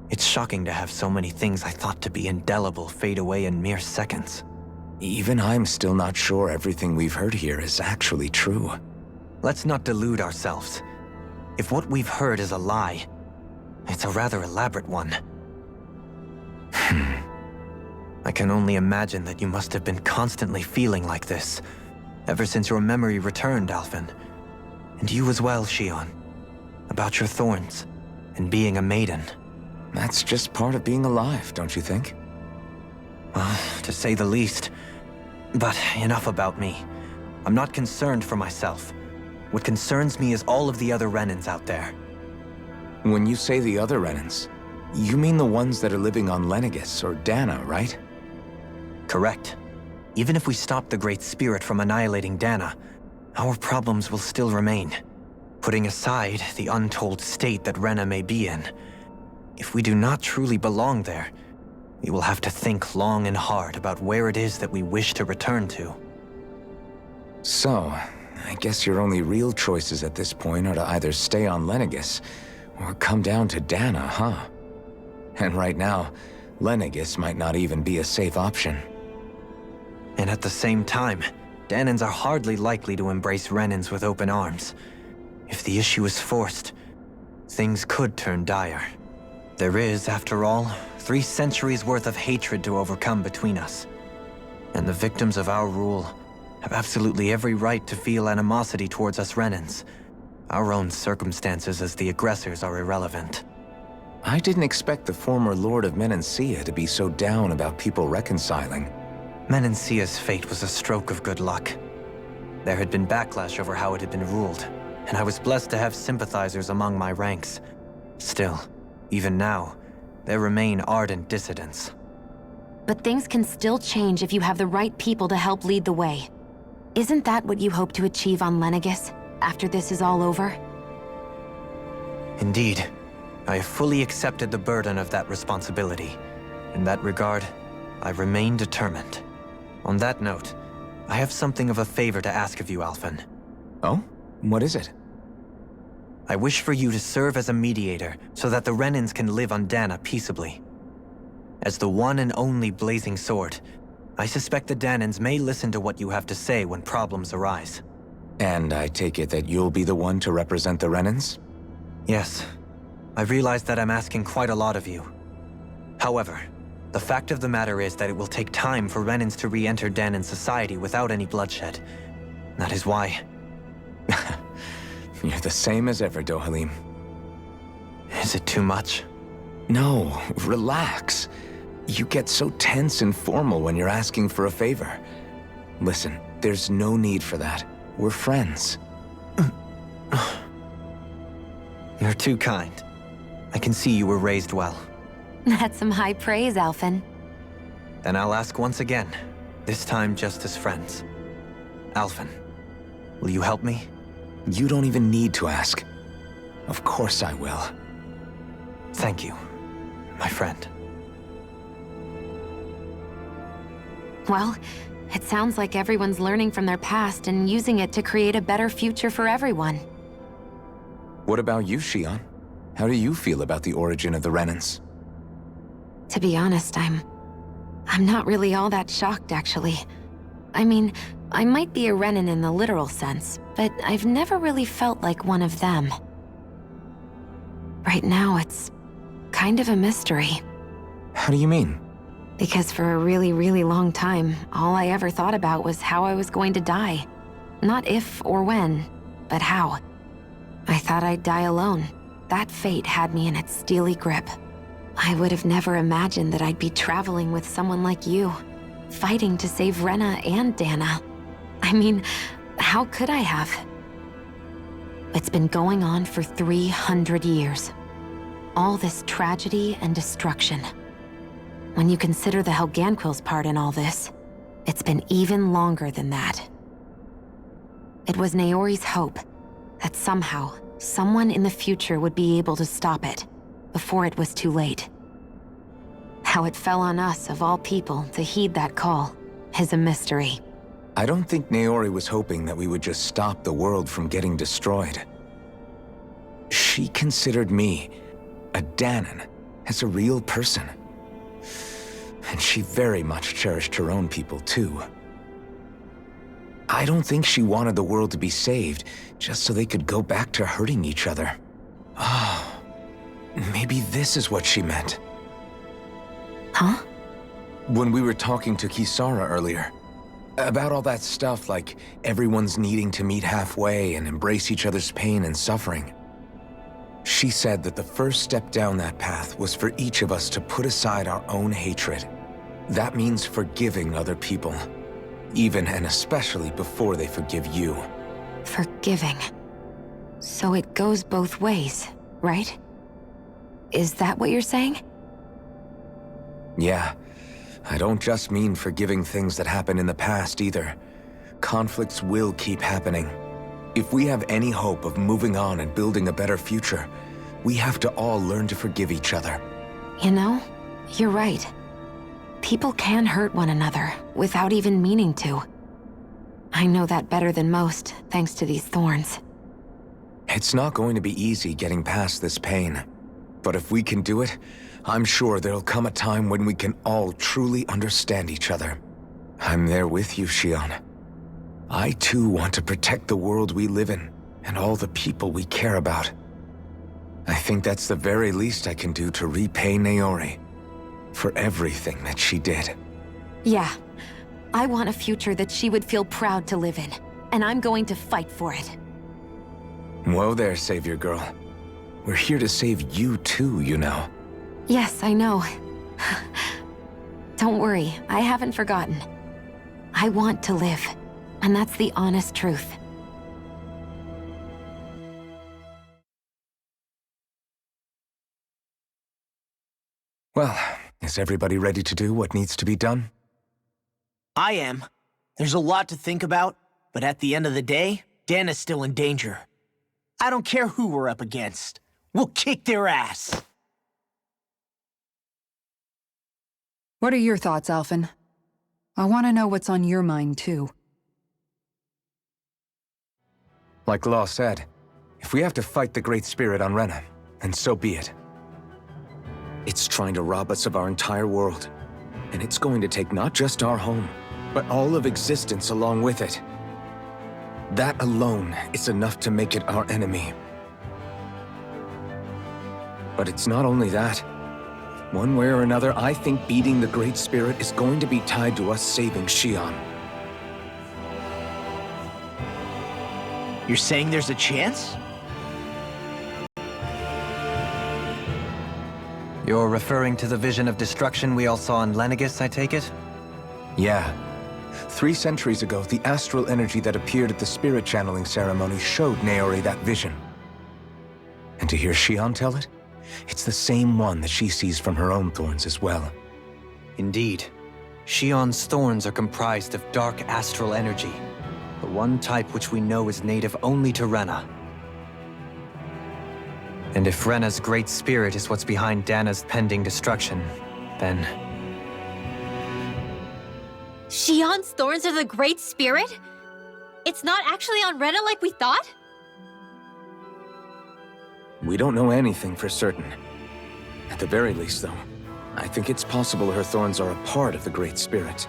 It's shocking to have so many things I thought to be indelible fade away in mere seconds. Even I'm still not sure everything we've heard here is actually true. let's not delude ourselves. If what we've heard is a lie, it's a rather elaborate one. I can only imagine that you must have been constantly feeling like this, ever since your memory returned, Alphen. And you as well, Shion. About your thorns, and being a maiden. That's just part of being alive, don't you think? Well, to say the least. But enough about me. I'm not concerned for myself. What concerns me is all of the other Renans out there. When you say the other Renans, you mean the ones that are living on Lenegis or Dana, right? Correct. Even if we stop the Great Spirit from annihilating Dana, our problems will still remain. Putting aside the untold state that Rena may be in, if we do not truly belong there, we will have to think long and hard about where it is that we wish to return to. So, I guess your only real choices at this point are to either stay on Lenegis or come down to Dana, huh? And right now, Lenegis might not even be a safe option. And at the same time, Danans are hardly likely to embrace Renans with open arms. If the issue is forced, things could turn dire. There is, after all, 3 centuries worth of hatred to overcome between us. And the victims of our rule have absolutely every right to feel animosity towards us Renans. Our own circumstances as the aggressors are irrelevant. I didn't expect the former Lord of Menancia to be so down about people reconciling. Menancia's fate was a stroke of good luck. There had been backlash over how it had been ruled, and I was blessed to have sympathizers among my ranks. Still, even now, there remain ardent dissidents. But things can still change if you have the right people to help lead the way. Isn't that what you hope to achieve on Lenegis, after this is all over? Indeed. I have fully accepted the burden of that responsibility. In that regard, I remain determined. On that note, I have something of a favor to ask of you, Alphen. Oh? What is it? I wish for you to serve as a mediator so that the Renans can live on Dana peaceably. As the one and only Blazing Sword, I suspect the Danans may listen to what you have to say when problems arise. And I take it that you'll be the one to represent the Renans? Yes. I realize that I'm asking quite a lot of you. However, the fact of the matter is that it will take time for Renans to re-enter Danan society without any bloodshed. That is why... You're the same as ever, Dohalim. Is it too much? No, relax. You get so tense and formal when you're asking for a favor. Listen, there's no need for that. We're friends. You're too kind. I can see you were raised well. That's some high praise, Alphen. Then I'll ask once again, this time just as friends. Alphen, will you help me? You don't even need to ask. Of course I will. Thank you, my friend. Well, it sounds like everyone's learning from their past and using it to create a better future for everyone. What about you, Shion? How do you feel about the origin of the Renans? To be honest, I'm not really all that shocked, actually. I mean, I might be a Renan in the literal sense, but I've never really felt like one of them. Right now, it's kind of a mystery. How do you mean? Because for a really, really long time, all I ever thought about was how I was going to die. Not if or when, but how. I thought I'd die alone. That fate had me in its steely grip. I would have never imagined that I'd be traveling with someone like you, fighting to save Rena and Dana. I mean, how could I have? It's been going on for 300 years. All this tragedy and destruction. When you consider the Helganquil's part in all this, it's been even longer than that. It was Naori's hope that somehow, someone in the future would be able to stop it, before it was too late. How it fell on us, of all people, to heed that call, is a mystery. I don't think Naori was hoping that we would just stop the world from getting destroyed. She considered me, a Danan, as a real person. And she very much cherished her own people, too. I don't think she wanted the world to be saved, just so they could go back to hurting each other. Oh, maybe this is what she meant. Huh? When we were talking to Kisara earlier, about all that stuff like everyone's needing to meet halfway and embrace each other's pain and suffering. She said that the first step down that path was for each of us to put aside our own hatred. That means forgiving other people, even and especially before they forgive you. Forgiving. So it goes both ways, right? Is that what you're saying? Yeah. I don't just mean forgiving things that happened in the past either. Conflicts will keep happening. If we have any hope of moving on and building a better future, we have to all learn to forgive each other. You know, you're right. People can hurt one another without even meaning to. I know that better than most, thanks to these thorns. It's not going to be easy getting past this pain. But if we can do it, I'm sure there'll come a time when we can all truly understand each other. I'm there with you, Xion. I too want to protect the world we live in, and all the people we care about. I think that's the very least I can do to repay Naori for everything that she did. Yeah. I want a future that she would feel proud to live in, and I'm going to fight for it. Whoa there, Savior Girl. We're here to save you too, you know. Yes, I know. Don't worry, I haven't forgotten. I want to live, and that's the honest truth. Well, is everybody ready to do what needs to be done? I am. There's a lot to think about, but at the end of the day, Dana's still in danger. I don't care who we're up against. We'll kick their ass. What are your thoughts, Alphen? I want to know what's on your mind, too. Like Law said, if we have to fight the Great Spirit on Rena, then so be it. It's trying to rob us of our entire world, and it's going to take not just our home, but all of existence along with it. That alone is enough to make it our enemy. But it's not only that. One way or another, I think beating the Great Spirit is going to be tied to us saving Xion. You're saying there's a chance? You're referring to the vision of destruction we all saw in Lenegis, I take it? Yeah. 3 centuries ago, the astral energy that appeared at the spirit channeling ceremony showed Naori that vision. And to hear Xion tell it, it's the same one that she sees from her own thorns as well. Indeed. Xion's thorns are comprised of dark astral energy, the one type which we know is native only to Rena. And if Rena's great spirit is what's behind Dana's pending destruction, then... Xion's thorns are the Great Spirit? It's not actually on Rena like we thought? We don't know anything for certain. At the very least, though, I think it's possible her thorns are a part of the Great Spirit.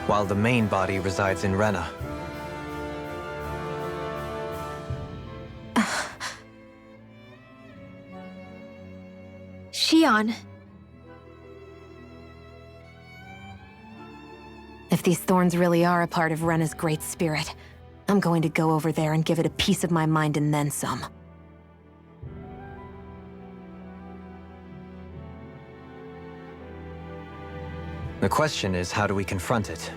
While the main body resides in Rena. Xion. If these thorns really are a part of Rena's great spirit, I'm going to go over there and give it a piece of my mind and then some. The question is, how do we confront it?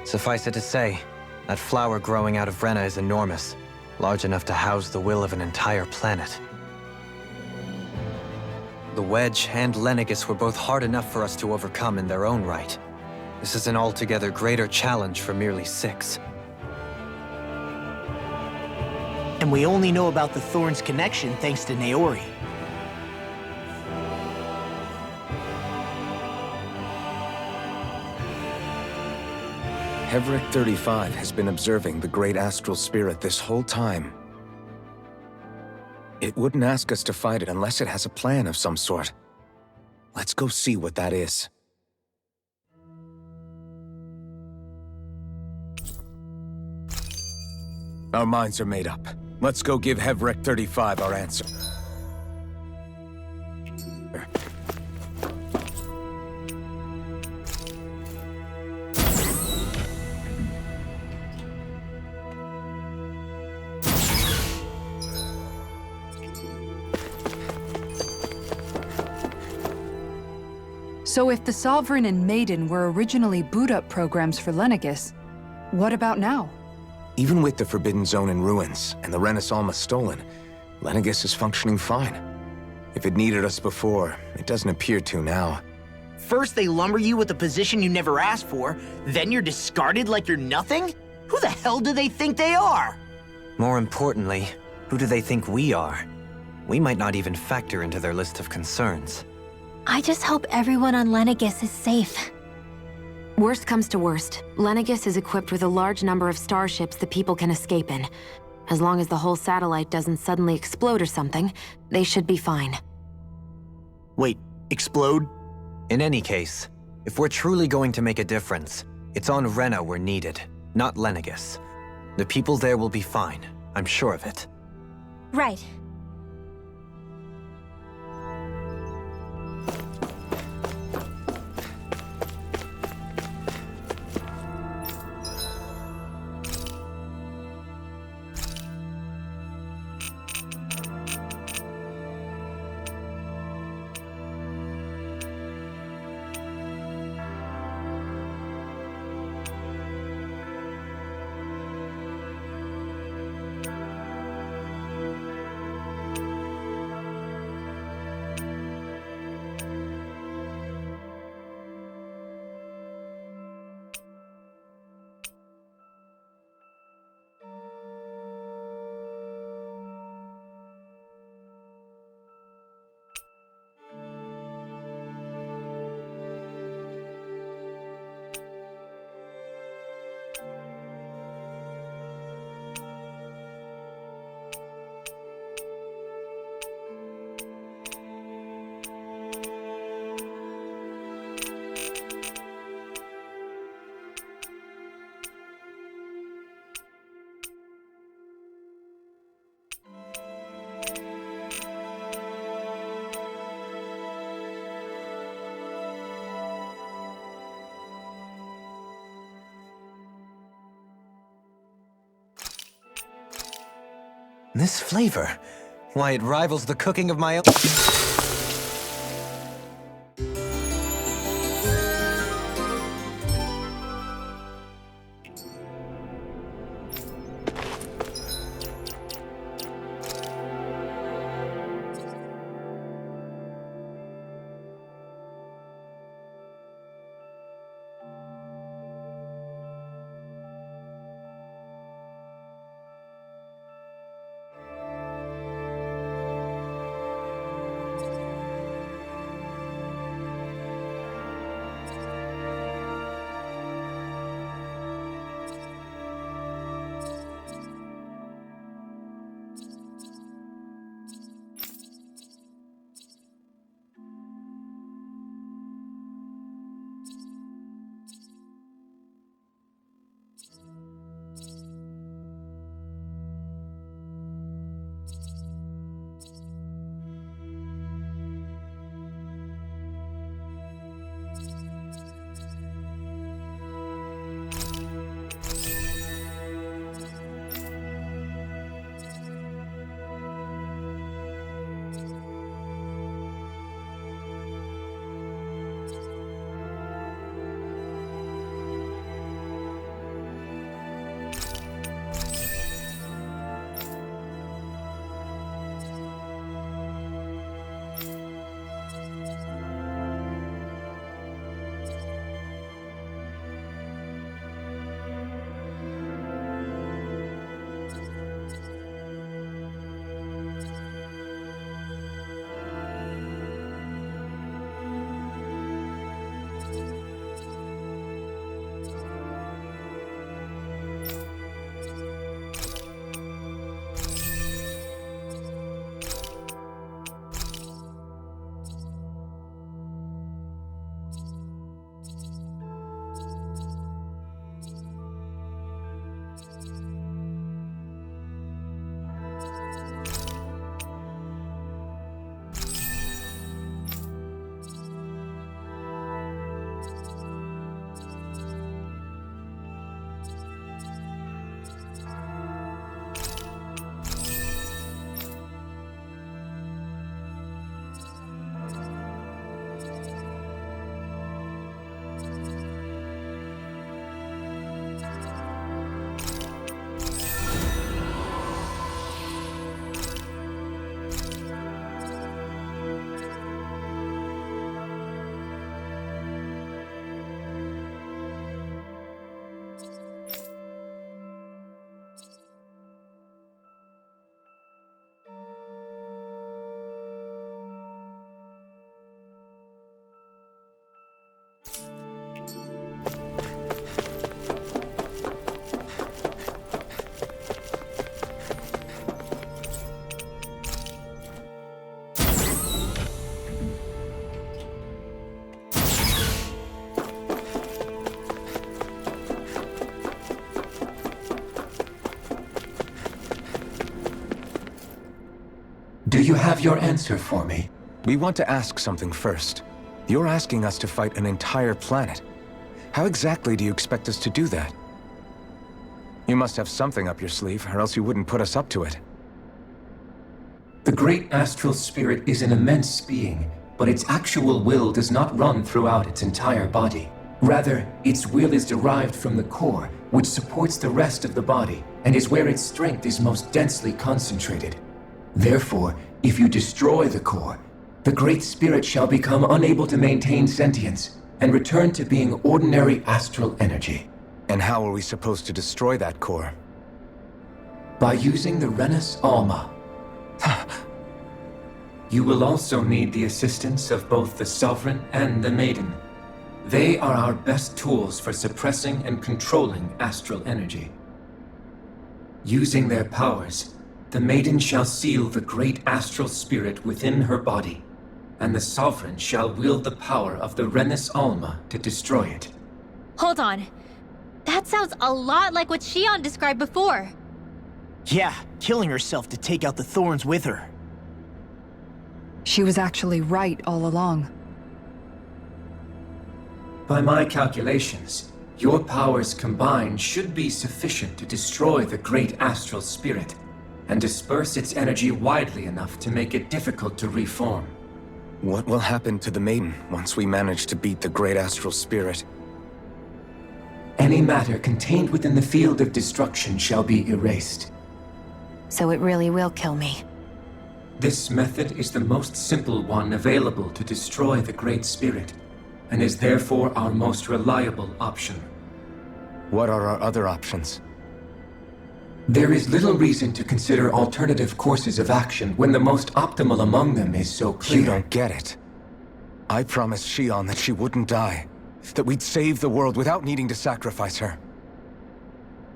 Suffice it to say, that flower growing out of Rena is enormous, large enough to house the will of an entire planet. The Wedge and Lenegis were both hard enough for us to overcome in their own right. This is an altogether greater challenge for merely 6. And we only know about the Thorns connection thanks to Naori. Hevric 35 has been observing the Great Astral Spirit this whole time. It wouldn't ask us to fight it unless it has a plan of some sort. Let's go see what that is. Our minds are made up. Let's go give Hevrek 35 our answer. So if the Sovereign and Maiden were originally boot-up programs for Lenegis, what about now? Even with the Forbidden Zone in ruins and the Renaissance stolen, Lenegis is functioning fine. If it needed us before, it doesn't appear to now. First they lumber you with a position you never asked for, then you're discarded like you're nothing? Who the hell do they think they are? More importantly, who do they think we are? We might not even factor into their list of concerns. I just hope everyone on Lenegis is safe. Worst comes to worst, Lenegis is equipped with a large number of starships the people can escape in. As long as the whole satellite doesn't suddenly explode or something, they should be fine. Wait, explode? In any case, if we're truly going to make a difference, it's on Rena we're needed, not Lenegis. The people there will be fine, I'm sure of it. Right. This flavor, why it rivals the cooking of my own. Do you have your answer for me? We want to ask something first. You're asking us to fight an entire planet. How exactly do you expect us to do that? You must have something up your sleeve, or else you wouldn't put us up to it. The great astral spirit is an immense being, but its actual will does not run throughout its entire body. Rather, its will is derived from the core, which supports the rest of the body, and is where its strength is most densely concentrated. Therefore, if you destroy the core, the Great Spirit shall become unable to maintain sentience and return to being ordinary astral energy. And how are we supposed to destroy that core? By using the Renis Alma. You will also need the assistance of both the Sovereign and the Maiden. They are our best tools for suppressing and controlling astral energy. Using their powers, the Maiden shall seal the great astral spirit within her body, and the Sovereign shall wield the power of the Renis Alma to destroy it. Hold on. That sounds a lot like what Shion described before. Yeah, killing herself to take out the thorns with her. She was actually right all along. By my calculations, your powers combined should be sufficient to destroy the great astral spirit and disperse its energy widely enough to make it difficult to reform. What will happen to the Maiden once we manage to beat the great astral spirit? Any matter contained within the field of destruction shall be erased. So it really will kill me. This method is the most simple one available to destroy the Great Spirit, and is therefore our most reliable option. What are our other options? There is little reason to consider alternative courses of action when the most optimal among them is so clear. You don't get it. I promised Shion that she wouldn't die, that we'd save the world without needing to sacrifice her.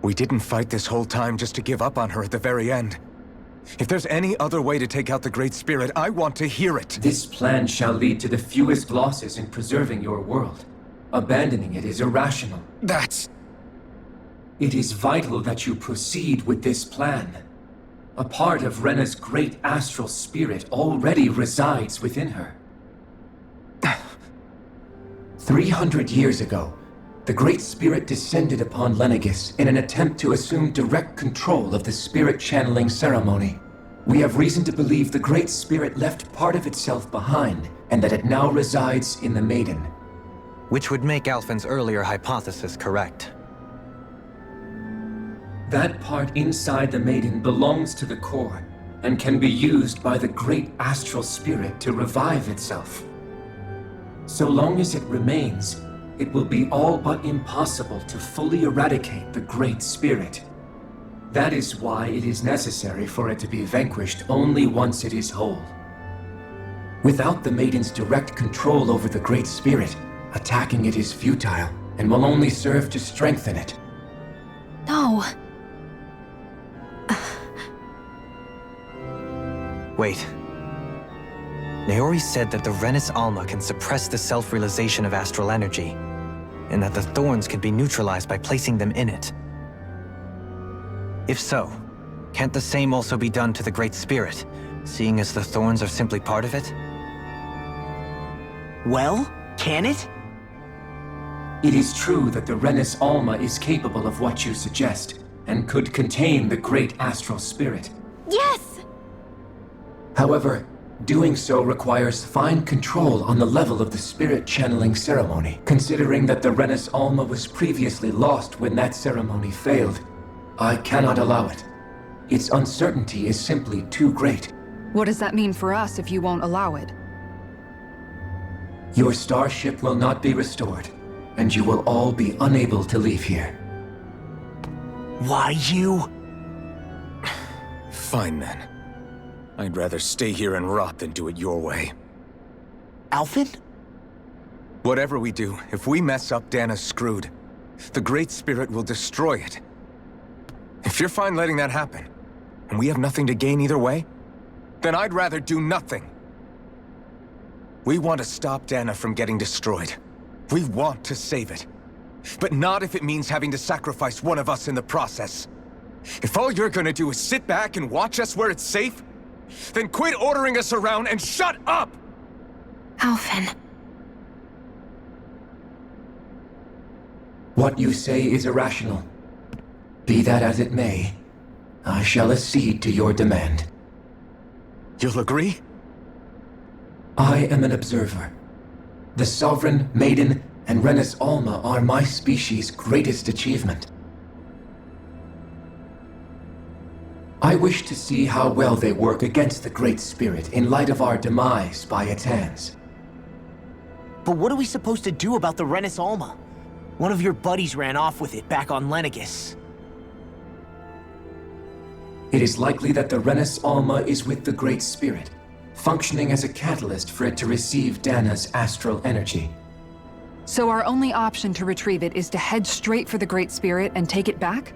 We didn't fight this whole time just to give up on her at the very end. If there's any other way to take out the Great Spirit, I want to hear it. This plan shall lead to the fewest losses in preserving your world. Abandoning it is irrational. It is vital that you proceed with this plan. A part of Rena's great astral spirit already resides within her. 300 years ago, the Great Spirit descended upon Lenegis in an attempt to assume direct control of the spirit channeling ceremony. We have reason to believe the Great Spirit left part of itself behind, and that it now resides in the Maiden. Which would make Alphen's earlier hypothesis correct. That part inside the Maiden belongs to the core, and can be used by the great astral spirit to revive itself. So long as it remains, it will be all but impossible to fully eradicate the Great Spirit. That is why it is necessary for it to be vanquished only once it is whole. Without the Maiden's direct control over the Great Spirit, attacking it is futile, and will only serve to strengthen it. No. Wait. Naori said that the Renis Alma can suppress the self-realization of astral energy, and that the thorns can be neutralized by placing them in it. If so, can't the same also be done to the Great Spirit, seeing as the thorns are simply part of it? Well, can it? It is true that the Renis Alma is capable of what you suggest, and could contain the great astral spirit. Yes! However, doing so requires fine control on the level of the spirit channeling ceremony, considering that the Renis Alma was previously lost when that ceremony failed. I cannot allow it. Its uncertainty is simply too great. What does that mean for us if you won't allow it? Your starship will not be restored, and you will all be unable to leave here. Why you? Fine then. I'd rather stay here and rot than do it your way. Alphen? Whatever we do, if we mess up, Dana's screwed. The Great Spirit will destroy it. If you're fine letting that happen, and we have nothing to gain either way, then I'd rather do nothing. We want to stop Dana from getting destroyed. We want to save it. But not if it means having to sacrifice one of us in the process. If all you're gonna do is sit back and watch us where it's safe, then quit ordering us around and shut up! Alphen. What you say is irrational. Be that as it may, I shall accede to your demand. You'll agree? I am an observer. The Sovereign, Maiden, and Renis Alma are my species' greatest achievement. I wish to see how well they work against the Great Spirit in light of our demise by its hands. But what are we supposed to do about the Renis Alma? One of your buddies ran off with it back on Lenegis. It is likely that the Renis Alma is with the Great Spirit, functioning as a catalyst for it to receive Dana's astral energy. So our only option to retrieve it is to head straight for the Great Spirit and take it back?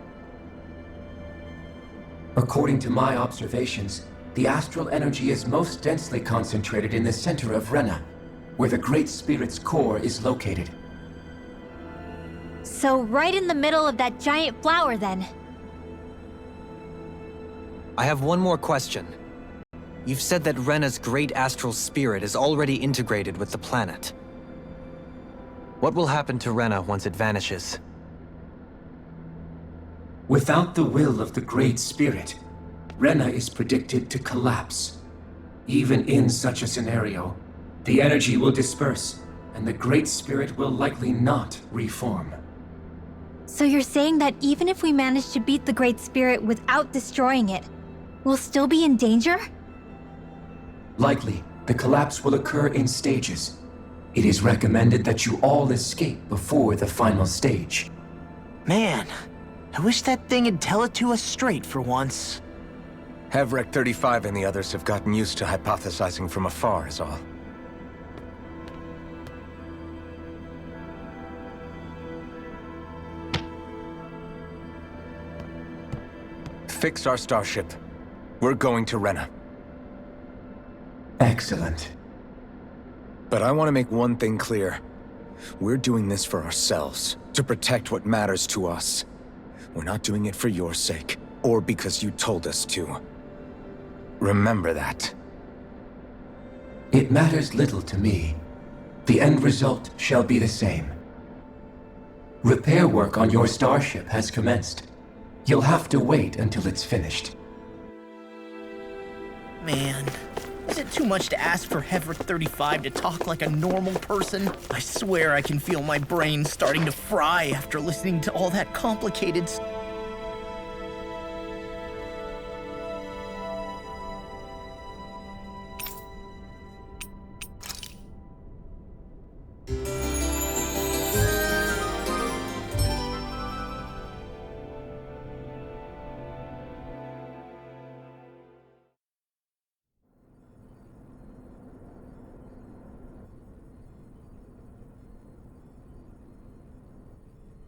According to my observations, the astral energy is most densely concentrated in the center of Rena, where the Great Spirit's core is located. So right in the middle of that giant flower, then. I have one more question. You've said that Rena's great astral spirit is already integrated with the planet. What will happen to Rena once it vanishes? Without the will of the Great Spirit, Rena is predicted to collapse. Even in such a scenario, the energy will disperse, and the Great Spirit will likely not reform. So you're saying that even if we manage to beat the Great Spirit without destroying it, we'll still be in danger? Likely, the collapse will occur in stages. It is recommended that you all escape before the final stage. Man, I wish that thing would tell it to us straight for once. Hevrek 35 and the others have gotten used to hypothesizing from afar is all. Fix our starship. We're going to Rena. Excellent. But I want to make one thing clear. We're doing this for ourselves, to protect what matters to us. We're not doing it for your sake, or because you told us to. Remember that. It matters little to me. The end result shall be the same. Repair work on your starship has commenced. You'll have to wait until it's finished. Man, is it too much to ask for Hevrek 35 to talk like a normal person? I swear I can feel my brain starting to fry after listening to all that complicated stuff.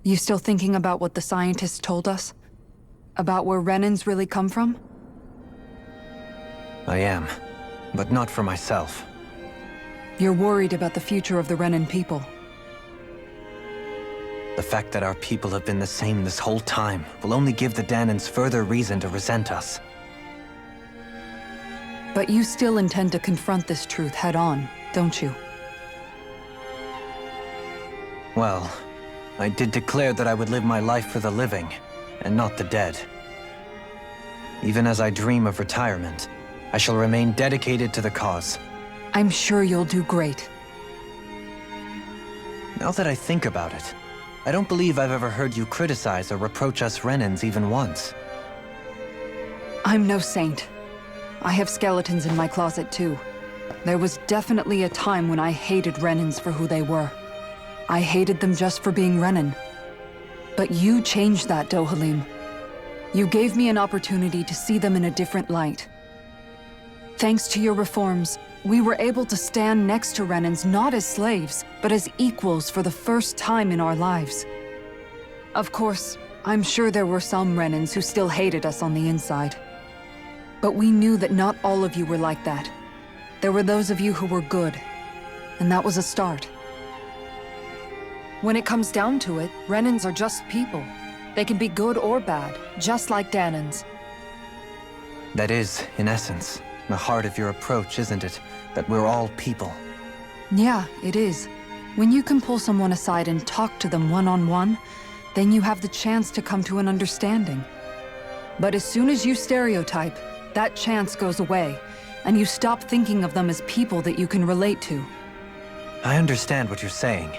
You still thinking about what the scientists told us? About where Renans really come from? I am, but not for myself. You're worried about the future of the Renan people. The fact that our people have been the same this whole time will only give the Danans further reason to resent us. But you still intend to confront this truth head-on, don't you? Well, I did declare that I would live my life for the living, and not the dead. Even as I dream of retirement, I shall remain dedicated to the cause. I'm sure you'll do great. Now that I think about it, I don't believe I've ever heard you criticize or reproach us Renans even once. I'm no saint. I have skeletons in my closet too. There was definitely a time when I hated Renans for who they were. I hated them just for being Renan. But you changed that, Dohalim. You gave me an opportunity to see them in a different light. Thanks to your reforms, we were able to stand next to Renans not as slaves, but as equals for the first time in our lives. Of course, I'm sure there were some Renans who still hated us on the inside. But we knew that not all of you were like that. There were those of you who were good, and that was a start. When it comes down to it, Renans are just people. They can be good or bad, just like Danans. That is, in essence, the heart of your approach, isn't it? That we're all people. Yeah, it is. When you can pull someone aside and talk to them one-on-one, then you have the chance to come to an understanding. But as soon as you stereotype, that chance goes away, and you stop thinking of them as people that you can relate to. I understand what you're saying,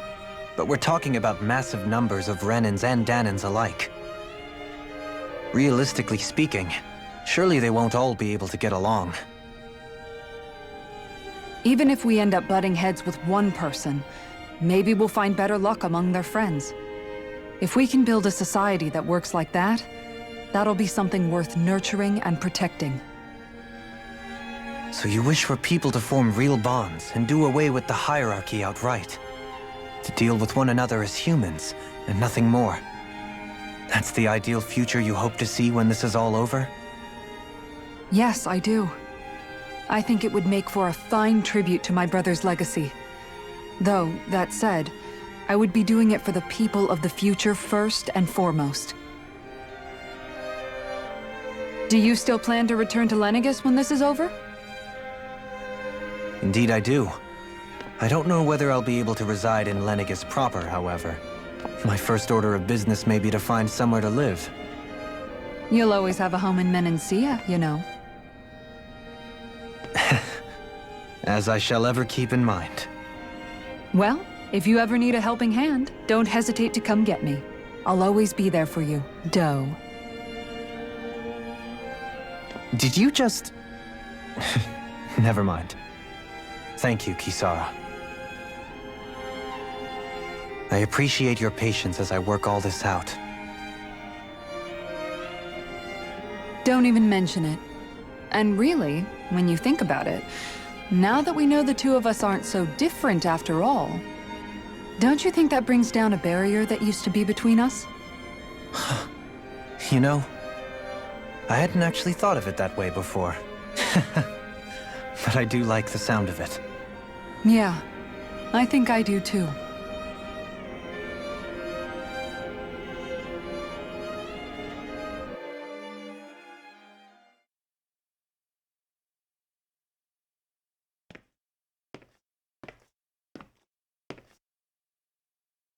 but we're talking about massive numbers of Renans and Danans alike. Realistically speaking, surely they won't all be able to get along. Even if we end up butting heads with one person, maybe we'll find better luck among their friends. If we can build a society that works like that, that'll be something worth nurturing and protecting. So you wish for people to form real bonds and do away with the hierarchy outright? To deal with one another as humans, and nothing more? That's the ideal future you hope to see when this is all over? Yes, I do. I think it would make for a fine tribute to my brother's legacy. Though, that said, I would be doing it for the people of the future first and foremost. Do you still plan to return to Lenegis when this is over? Indeed I do. I don't know whether I'll be able to reside in Lenegis proper, however. My first order of business may be to find somewhere to live. You'll always have a home in Menancia, you know. As I shall ever keep in mind. Well, if you ever need a helping hand, don't hesitate to come get me. I'll always be there for you, Doe. Did you just... Never mind. Thank you, Kisara. I appreciate your patience as I work all this out. Don't even mention it. And really, when you think about it, now that we know the two of us aren't so different after all, don't you think that brings down a barrier that used to be between us? You know, I hadn't actually thought of it that way before. But I do like the sound of it. Yeah, I think I do too.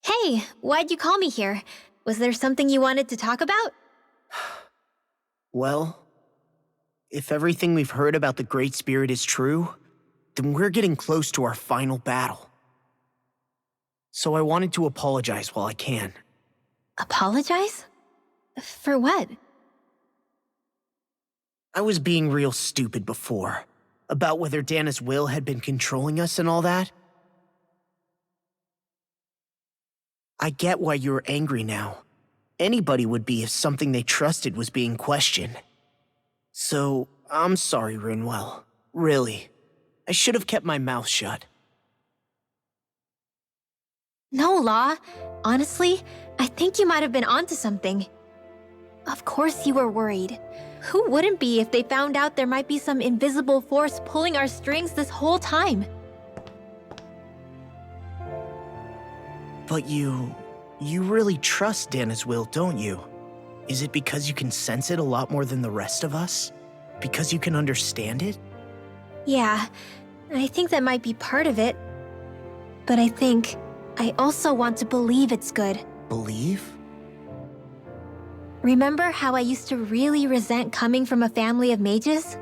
Hey, why'd you call me here? Was there something you wanted to talk about? Well, if everything we've heard about the Great Spirit is true, then we're getting close to our final battle. So I wanted to apologize while I can. Apologize? For what? I was being real stupid before, about whether Dana's will had been controlling us and all that. I get why you're angry now. Anybody would be if something they trusted was being questioned. So, I'm sorry, Rinwell. Really. I should have kept my mouth shut. No, Law. Honestly, I think you might have been onto something. Of course you were worried. Who wouldn't be if they found out there might be some invisible force pulling our strings this whole time? But you really trust Dana's will, don't you? Is it because you can sense it a lot more than the rest of us? Because you can understand it? Yeah, I think that might be part of it. But I think I also want to believe it's good. Believe? Remember how I used to really resent coming from a family of mages?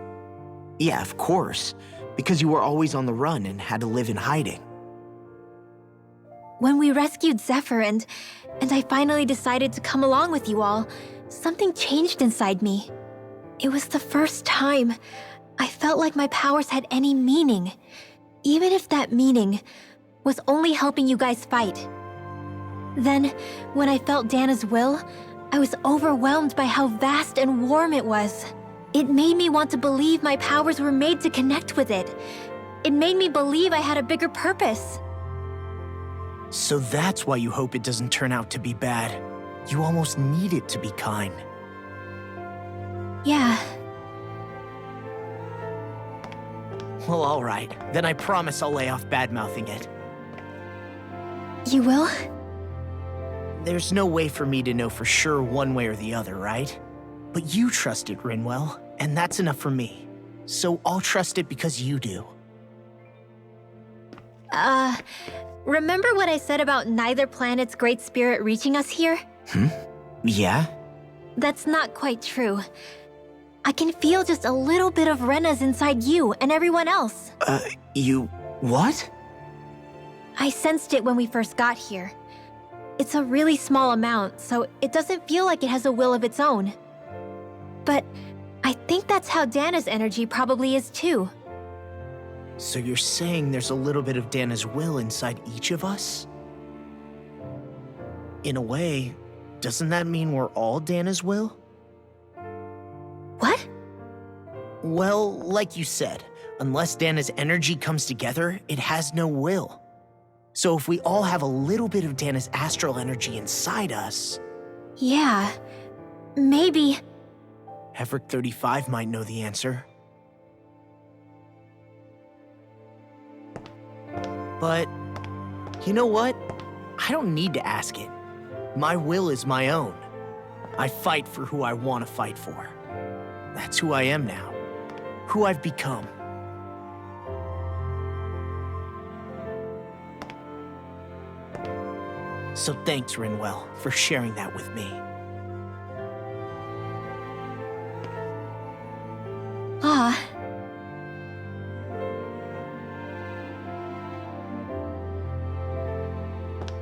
Yeah, of course. Because you were always on the run and had to live in hiding. When we rescued Zephyr and I finally decided to come along with you all, something changed inside me. It was the first time I felt like my powers had any meaning, even if that meaning was only helping you guys fight. Then, when I felt Dana's will, I was overwhelmed by how vast and warm it was. It made me want to believe my powers were made to connect with it. It made me believe I had a bigger purpose. So that's why you hope it doesn't turn out to be bad. You almost need it to be kind. Yeah. Well, all right. Then I promise I'll lay off bad-mouthing it. You will? There's no way for me to know for sure one way or the other, right? But you trust it, Rinwell, and that's enough for me. So I'll trust it because you do. Remember what I said about neither planet's great spirit reaching us here? Yeah? That's not quite true. I can feel just a little bit of Rena's inside you and everyone else. You... what? I sensed it when we first got here. It's a really small amount, so it doesn't feel like it has a will of its own. But I think that's how Dana's energy probably is too. So you're saying there's a little bit of Dana's will inside each of us? In a way, doesn't that mean we're all Dana's will? What? Well, like you said, unless Dana's energy comes together, it has no will. So if we all have a little bit of Dana's astral energy inside us... Yeah, maybe... Everett 35 might know the answer. But, you know what? I don't need to ask it. My will is my own. I fight for who I want to fight for. That's who I am now. Who I've become. So thanks, Rinwell, for sharing that with me. Ah.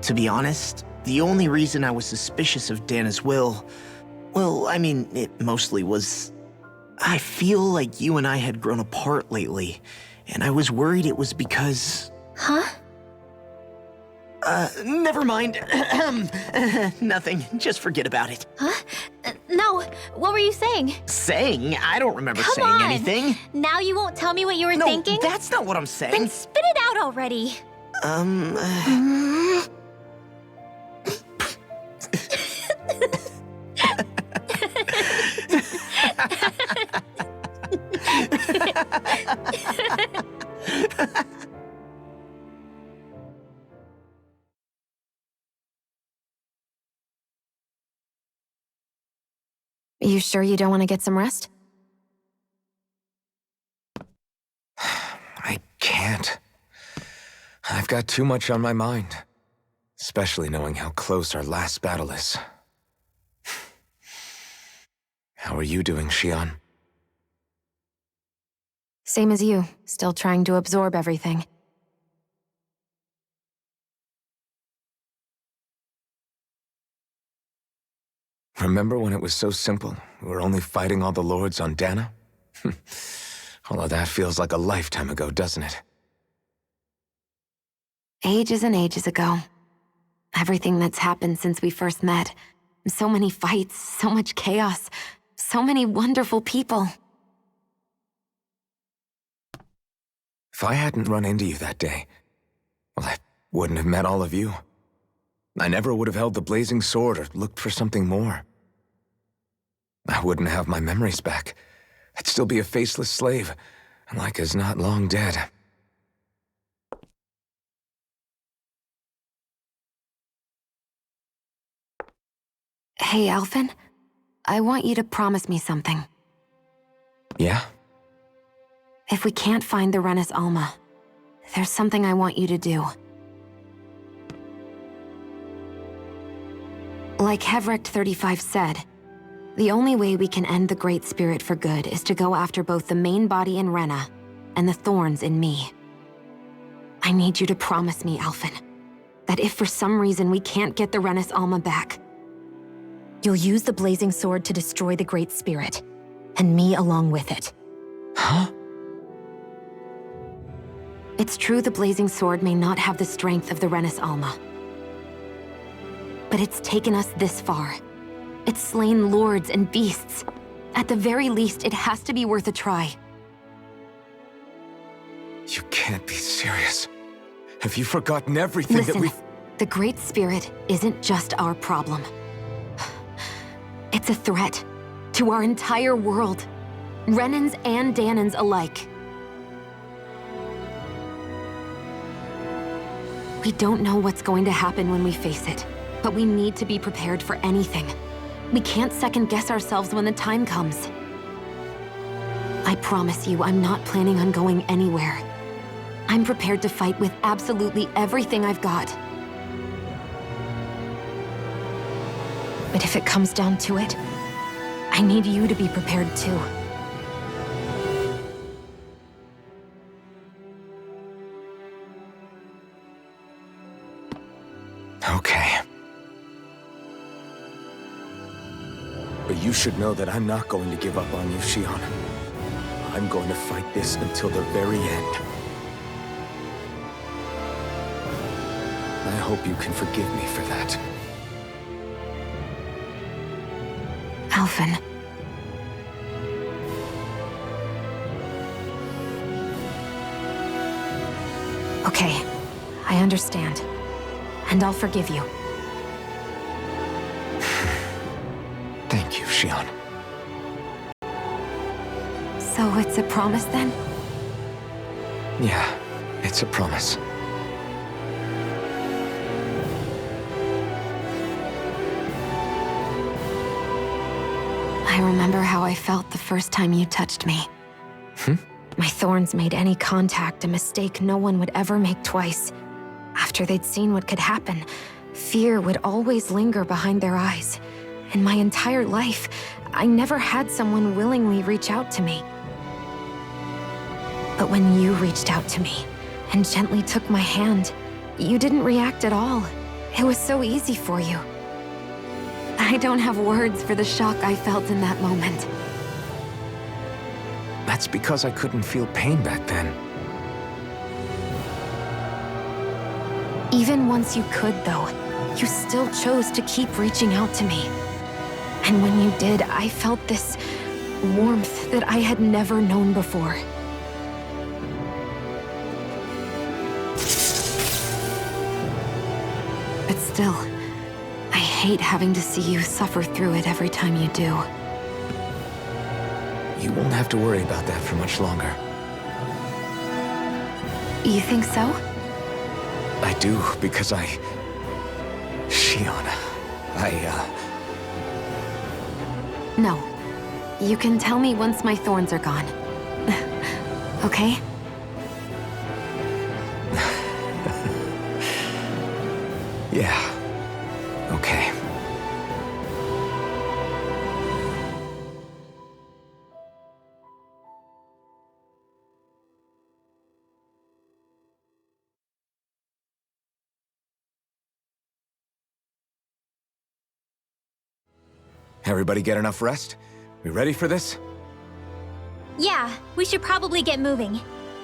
To be honest, the only reason I was suspicious of Dana's will, well, I mean, it mostly was... I feel like you and I had grown apart lately, and I was worried it was because... Huh? Never mind. Nothing. Just forget about it. Huh? No, what were you saying? Saying? I don't remember Come saying on. anything. Now you won't tell me what you were thinking? No, that's not what I'm saying. Then spit it out already. You sure you don't want to get some rest? I can't. I've got too much on my mind. Especially knowing how close our last battle is. How are you doing, Xion? Same as you, still trying to absorb everything. Remember when it was so simple? We were only fighting all the lords on Dana? Although that feels like a lifetime ago, doesn't it? Ages and ages ago. Everything that's happened since we first met. So many fights, so much chaos, so many wonderful people. If I hadn't run into you that day, well, I wouldn't have met all of you. I never would have held the blazing sword or looked for something more. I wouldn't have my memories back. I'd still be a faceless slave, like as not long dead. Hey, Alphen. I want you to promise me something. Yeah? If we can't find the Renis Alma, there's something I want you to do. Like Hevrect 35 said, the only way we can end the Great Spirit for good is to go after both the main body in Rena and the thorns in me. I need you to promise me, Alphen, that if for some reason we can't get the Renis Alma back, you'll use the blazing sword to destroy the Great Spirit, and me along with it. Huh? It's true the blazing sword may not have the strength of the Renis Alma. But it's taken us this far. It's slain lords and beasts. At the very least, it has to be worth a try. You can't. can't be serious. Have you forgotten everything that Listen, we've... the Great Spirit isn't just our problem. It's a threat to our entire world. Renans and Danans alike. We don't know what's going to happen when we face it, but we need to be prepared for anything. We can't second-guess ourselves when the time comes. I promise you, I'm not planning on going anywhere. I'm prepared to fight with absolutely everything I've got. But if it comes down to it, I need you to be prepared too. Okay. But you should know that I'm not going to give up on you, Shion. I'm going to fight this until the very end. I hope you can forgive me for that. Alphen. Okay, I understand. And I'll forgive you. Thank you, Shion. So it's a promise then? Yeah, it's a promise. I remember how I felt the first time you touched me. My thorns made any contact a mistake no one would ever make twice. After they'd seen what could happen, fear would always linger behind their eyes. In my entire life, I never had someone willingly reach out to me. But when you reached out to me and gently took my hand, you didn't react at all. It was so easy for you. I don't have words for the shock I felt in that moment. That's because I couldn't feel pain back then. Even once you could, though, you still chose to keep reaching out to me. And when you did, I felt this warmth that I had never known before. But still, I hate having to see you suffer through it every time you do. You won't have to worry about that for much longer. You think so? I do, because Shion, No. You can tell me once my thorns are gone. Okay? Yeah. Okay. Everybody get enough rest? We ready for this? Yeah, we should probably get moving.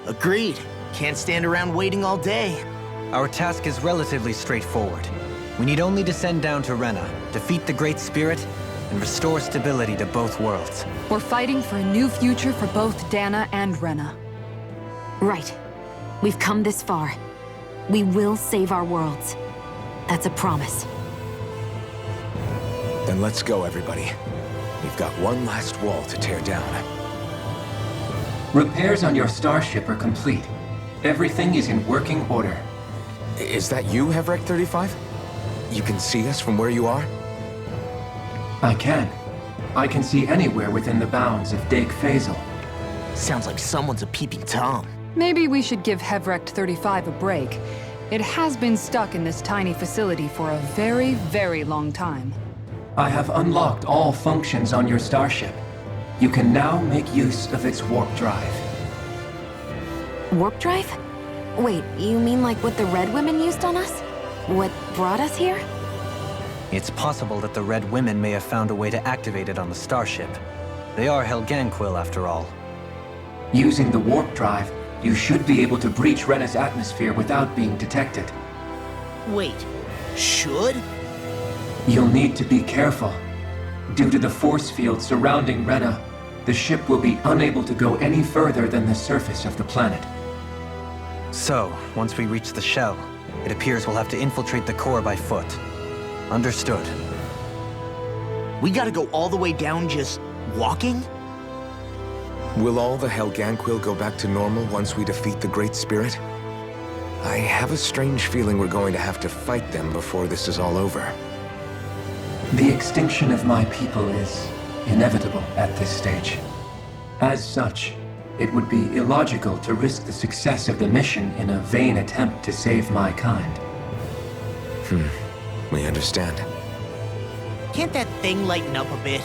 Agreed. Can't stand around waiting all day. Our task is relatively straightforward. We need only descend down to Rena, defeat the Great Spirit, and restore stability to both worlds. We're fighting for a new future for both Dana and Rena. Right. We've come this far. We will save our worlds. That's a promise. Then let's go, everybody. We've got one last wall to tear down. Repairs on your starship are complete. Everything is in working order. Is that you, Hevrek 35? You can see us from where you are? I can. I can see anywhere within the bounds of Dake Faisal. Sounds like someone's a peeping Tom. Maybe we should give Hevrek 35 a break. It has been stuck in this tiny facility for a very, very long time. I have unlocked all functions on your starship. You can now make use of its warp drive. Warp drive? Wait, you mean like what the Red Women used on us? What brought us here? It's possible that the Red Women may have found a way to activate it on the starship. They are Helganquil, after all. Using the warp drive, you should be able to breach Rena's atmosphere without being detected. Wait, should? You'll need to be careful. Due to the force field surrounding Rena, the ship will be unable to go any further than the surface of the planet. So, once we reach the shell, it appears we'll have to infiltrate the core by foot. Understood. We gotta go all the way down just walking? Will all the Helganquil go back to normal once we defeat the Great Spirit? I have a strange feeling we're going to have to fight them before this is all over. The extinction of my people is inevitable at this stage. As such, it would be illogical to risk the success of the mission in a vain attempt to save my kind. We understand. Can't that thing lighten up a bit?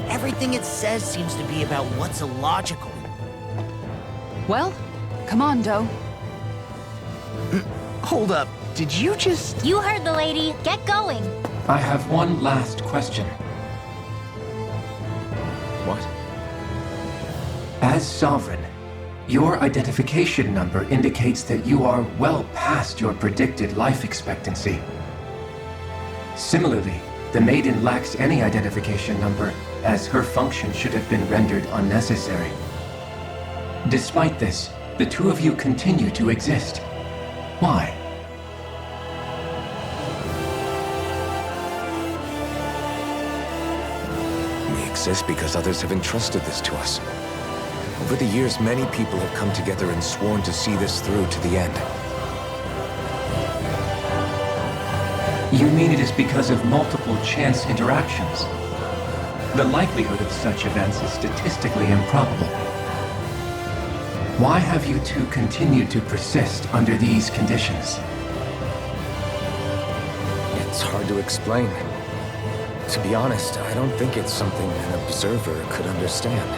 Everything it says seems to be about what's illogical. Well, come on, Doe. Hold up, did you just... You heard the lady. Get going. I have one last question. What? As Sovereign, your identification number indicates that you are well past your predicted life expectancy. Similarly, the Maiden lacks any identification number, as her function should have been rendered unnecessary. Despite this, the two of you continue to exist. Why? We exist because others have entrusted this to us. Over the years, many people have come together and sworn to see this through to the end. You mean it is because of multiple chance interactions? The likelihood of such events is statistically improbable. Why have you two continued to persist under these conditions? It's hard to explain. To be honest, I don't think it's something an observer could understand.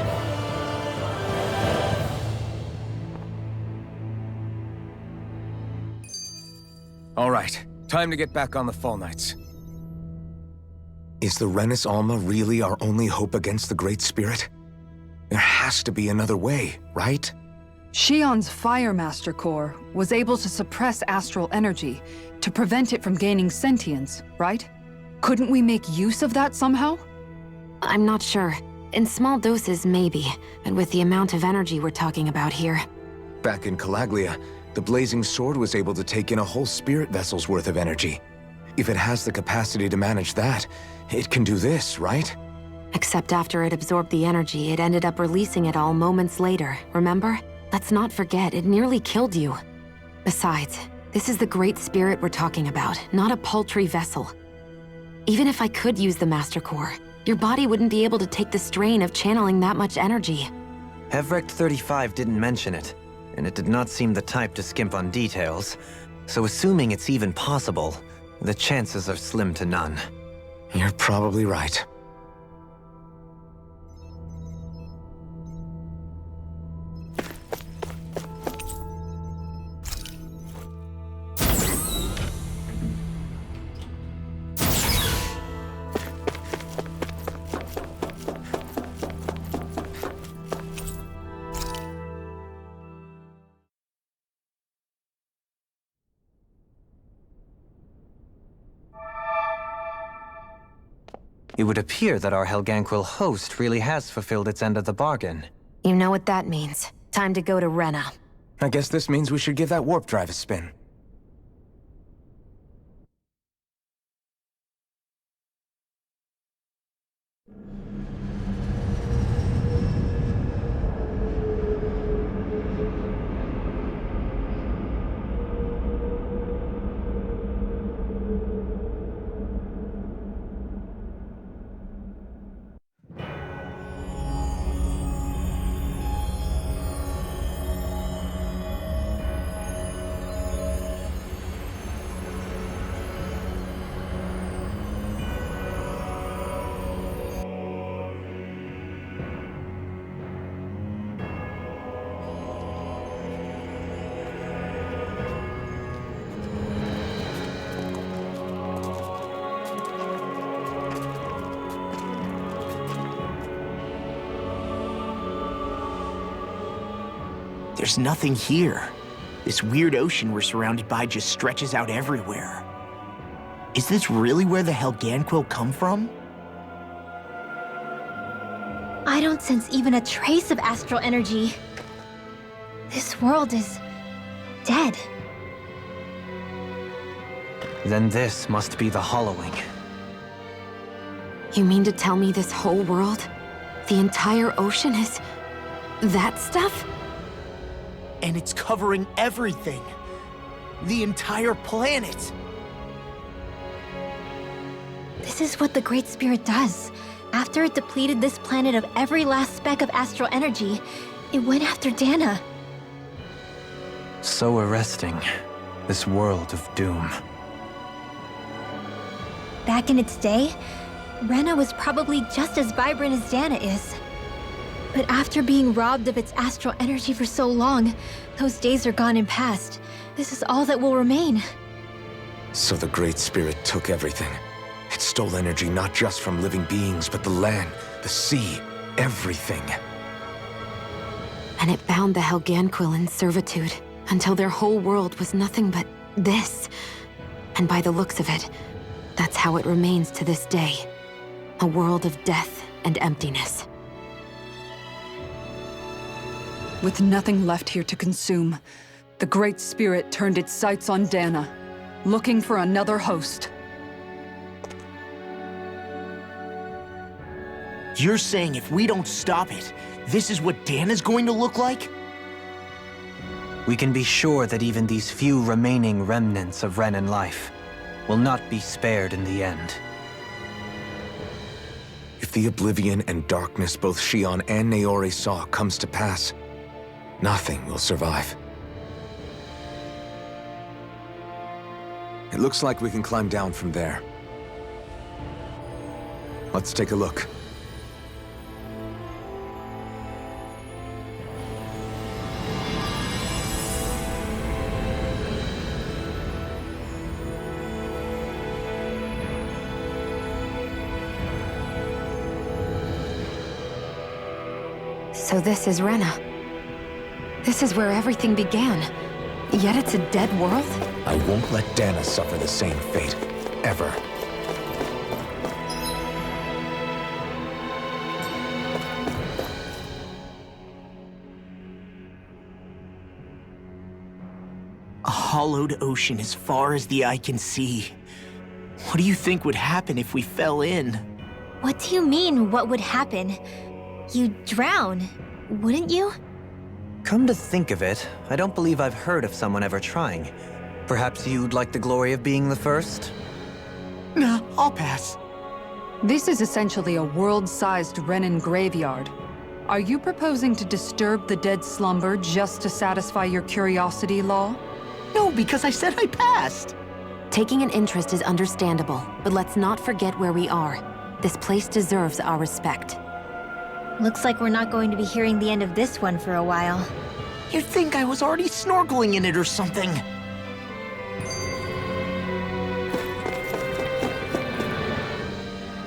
All right, time to get back on the Fall Knights. Is the Renis Alma really our only hope against the Great Spirit? There has to be another way, right? Shion's Fire Master Core was able to suppress astral energy to prevent it from gaining sentience, right? Couldn't we make use of that somehow? I'm not sure. In small doses, maybe. But with the amount of energy we're talking about here... Back in Calaglia, the Blazing Sword was able to take in a whole spirit vessel's worth of energy. If it has the capacity to manage that, it can do this, right? Except after it absorbed the energy, it ended up releasing it all moments later, remember? Let's not forget, it nearly killed you. Besides, this is the Great Spirit we're talking about, not a paltry vessel. Even if I could use the Master Core, your body wouldn't be able to take the strain of channeling that much energy. Hevrecht 35 didn't mention it, and it did not seem the type to skimp on details. So assuming it's even possible, the chances are slim to none. You're probably right. It would appear that our Helganquil host really has fulfilled its end of the bargain. You know what that means. Time to go to Rena. I guess this means we should give that warp drive a spin. There's nothing here. This weird ocean we're surrounded by just stretches out everywhere. Is this really where the Helganquil come from? I don't sense even a trace of astral energy. This world is dead. Then this must be the hollowing. You mean to tell me this whole world, the entire ocean is that stuff? And it's covering everything. The entire planet. This is what the Great Spirit does. After it depleted this planet of every last speck of astral energy, it went after Dana. So arresting. This world of doom. Back in its day, Rena was probably just as vibrant as Dana is. But after being robbed of its astral energy for so long, those days are gone and past. This is all that will remain. So the Great Spirit took everything. It stole energy not just from living beings, but the land, the sea, everything. And it bound the Helganquil in servitude until their whole world was nothing but this. And by the looks of it, that's how it remains to this day. A world of death and emptiness. With nothing left here to consume, the Great Spirit turned its sights on Dana, looking for another host. You're saying if we don't stop it, this is what Dana's going to look like? We can be sure that even these few remaining remnants of Renan life will not be spared in the end. If the oblivion and darkness both Shion and Naori saw comes to pass, nothing will survive. It looks like we can climb down from there. Let's take a look. So this is Rena. This is where everything began. Yet it's a dead world? I won't let Dana suffer the same fate, ever. A hollowed ocean as far as the eye can see. What do you think would happen if we fell in? What do you mean, what would happen? You'd drown, wouldn't you? Come to think of it, I don't believe I've heard of someone ever trying. Perhaps you'd like the glory of being the first? Nah, I'll pass. This is essentially a world-sized Renan graveyard. Are you proposing to disturb the dead slumber just to satisfy your curiosity, Law? No, because I said I passed. Taking an interest is understandable, but let's not forget where we are. This place deserves our respect. Looks like we're not going to be hearing the end of this one for a while. You'd think I was already snorkeling in it or something.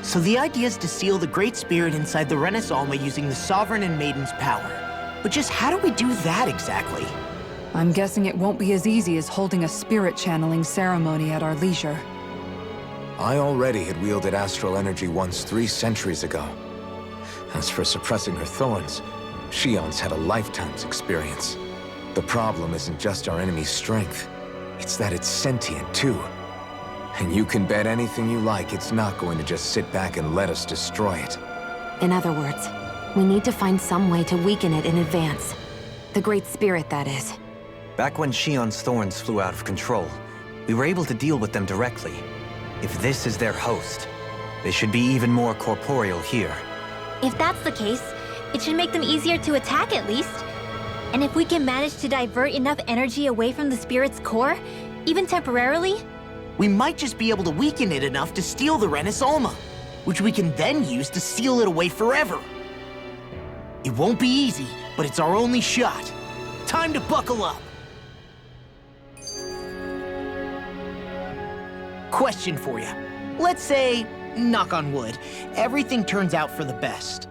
So the idea is to seal the Great Spirit inside the Rena's Alma using the Sovereign and Maiden's power. But just how do we do that exactly? I'm guessing it won't be as easy as holding a spirit channeling ceremony at our leisure. I already had wielded astral energy once 3 centuries ago. As for suppressing her thorns, Shion's had a lifetime's experience. The problem isn't just our enemy's strength, it's that it's sentient too. And you can bet anything you like it's not going to just sit back and let us destroy it. In other words, we need to find some way to weaken it in advance. The Great Spirit, that is. Back when Shion's thorns flew out of control, we were able to deal with them directly. If this is their host, they should be even more corporeal here. If that's the case, it should make them easier to attack at least. And if we can manage to divert enough energy away from the spirit's core, even temporarily, we might just be able to weaken it enough to steal the Rena's Alma, which we can then use to seal it away forever. It won't be easy, but it's our only shot. Time to buckle up. Question for you. Let's say, knock on wood, everything turns out for the best.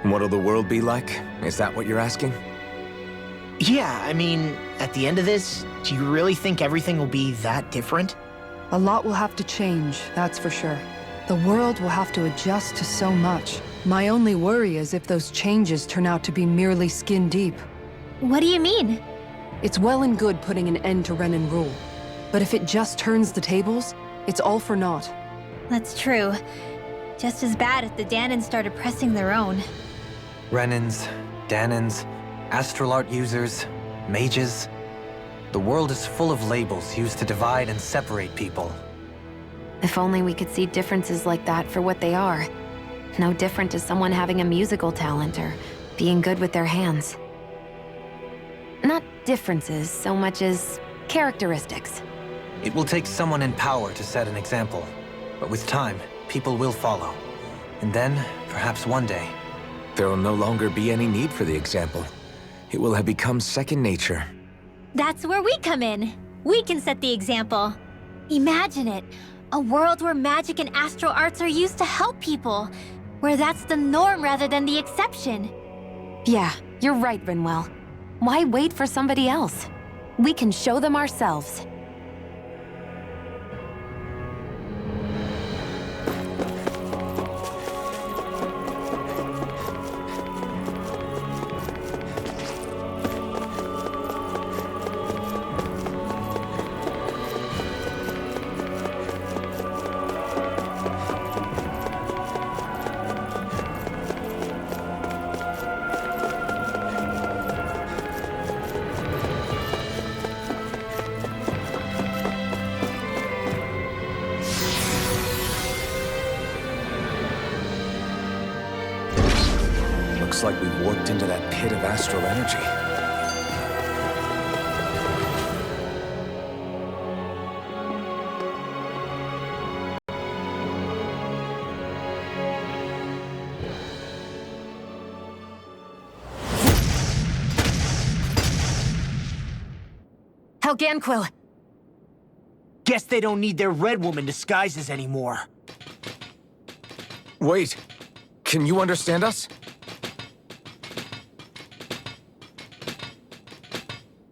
What'll the world be like? Is that what you're asking? Yeah, I mean, at the end of this, do you really think everything will be that different? A lot will have to change, that's for sure. The world will have to adjust to so much. My only worry is if those changes turn out to be merely skin deep. what do you mean? It's well and good putting an end to Renan rule. But if it just turns the tables, it's all for naught. That's true. Just as bad if the Danans started pressing their own. Renans, Danans, astral art users, mages. The world is full of labels used to divide and separate people. If only we could see differences like that for what they are. No different to someone having a musical talent or being good with their hands. Not differences so much as characteristics. It will take someone in power to set an example. But with time, people will follow. And then, perhaps one day... There will no longer be any need for the example. It will have become second nature. That's where we come in. We can set the example. Imagine it. A world where magic and astral arts are used to help people. Where that's the norm rather than the exception. Yeah, you're right, Rinwell. Why wait for somebody else? We can show them ourselves. Looks like we warped into that pit of astral energy. Helganquil! Guess they don't need their Red Woman disguises anymore. Wait, can you understand us?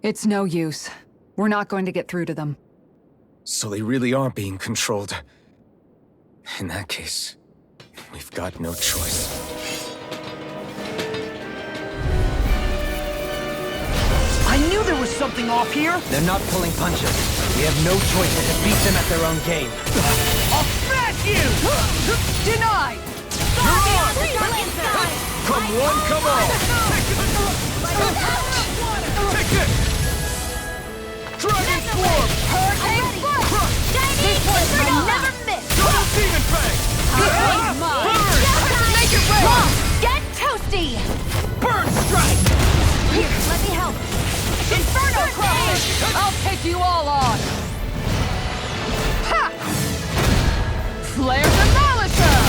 It's no use. We're not going to get through to them. So they really are being controlled. In that case, we've got no choice. I knew there was something off here! They're not pulling punches. We have no choice but to beat them at their own game. I'll smash you! Denied! Come one, come all! Take it! Dragon Swarm! Hurricane Swarm! This one will never miss! Double Demon Fang! Burn! Make it rain! Get toasty! Burn Strike! Here, let me help. Inferno Crush! I'll take you all on! Ha! Flare Demolisher!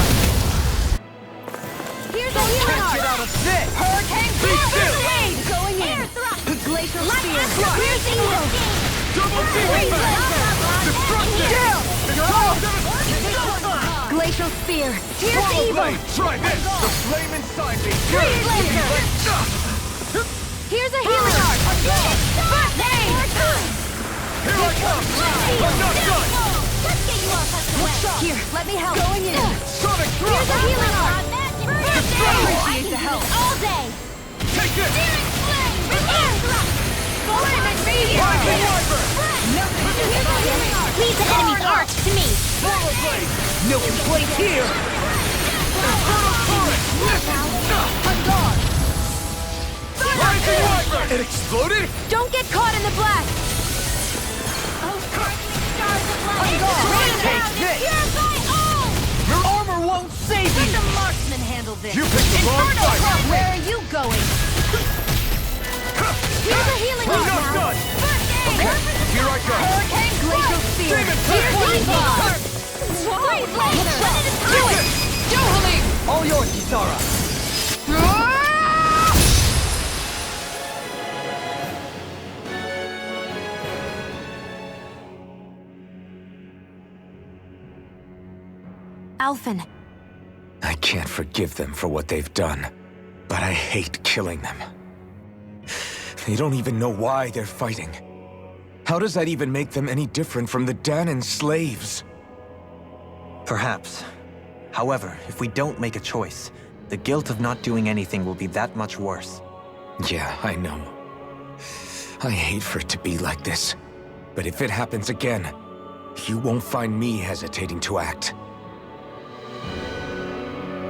Here's a healing Get art! out of this! Hurricane Blade! Going in! Air thrust! Glacial Spear! Here's the heal! Double Demon Fang! Destruction! You're all Glacial Spear! Here's the evil! Blade, try this! The flame inside me! Freeze Laser! Here's a healing art! First aid! Here I come! I'm not done! Let's get you off us the way! Here, let me help! Going in! Sonic Here's Drop! a healing art! First aid! Appreciate the help! All day! Take this! Demon Flame! Air thrust! Flame and meteor! Rising Wyvern! Here's a healing art! Leave the enemy's arch to me! Power Blade! No complaint here! Infernal Torrent! On guard! Rising Wyvern! It exploded? Don't get caught in the blast! Take this! Your armor won't save you! Let the marksman handle this! You picked the wrong fight! Where are you going? Here's a healing I'm art not now! done! First aid! Okay, here I go! Hurricane Glacial Spear! Demon Here's Fang! the evil! Freeze Laser! Do it! Johali! All yours, Kisara! Alphen, I can't forgive them for what they've done, but I hate killing them. They don't even know why they're fighting. How does that even make them any different from the Danan slaves? Perhaps. However, if we don't make a choice, the guilt of not doing anything will be that much worse. Yeah, I know. I hate for it to be like this. But if it happens again, you won't find me hesitating to act.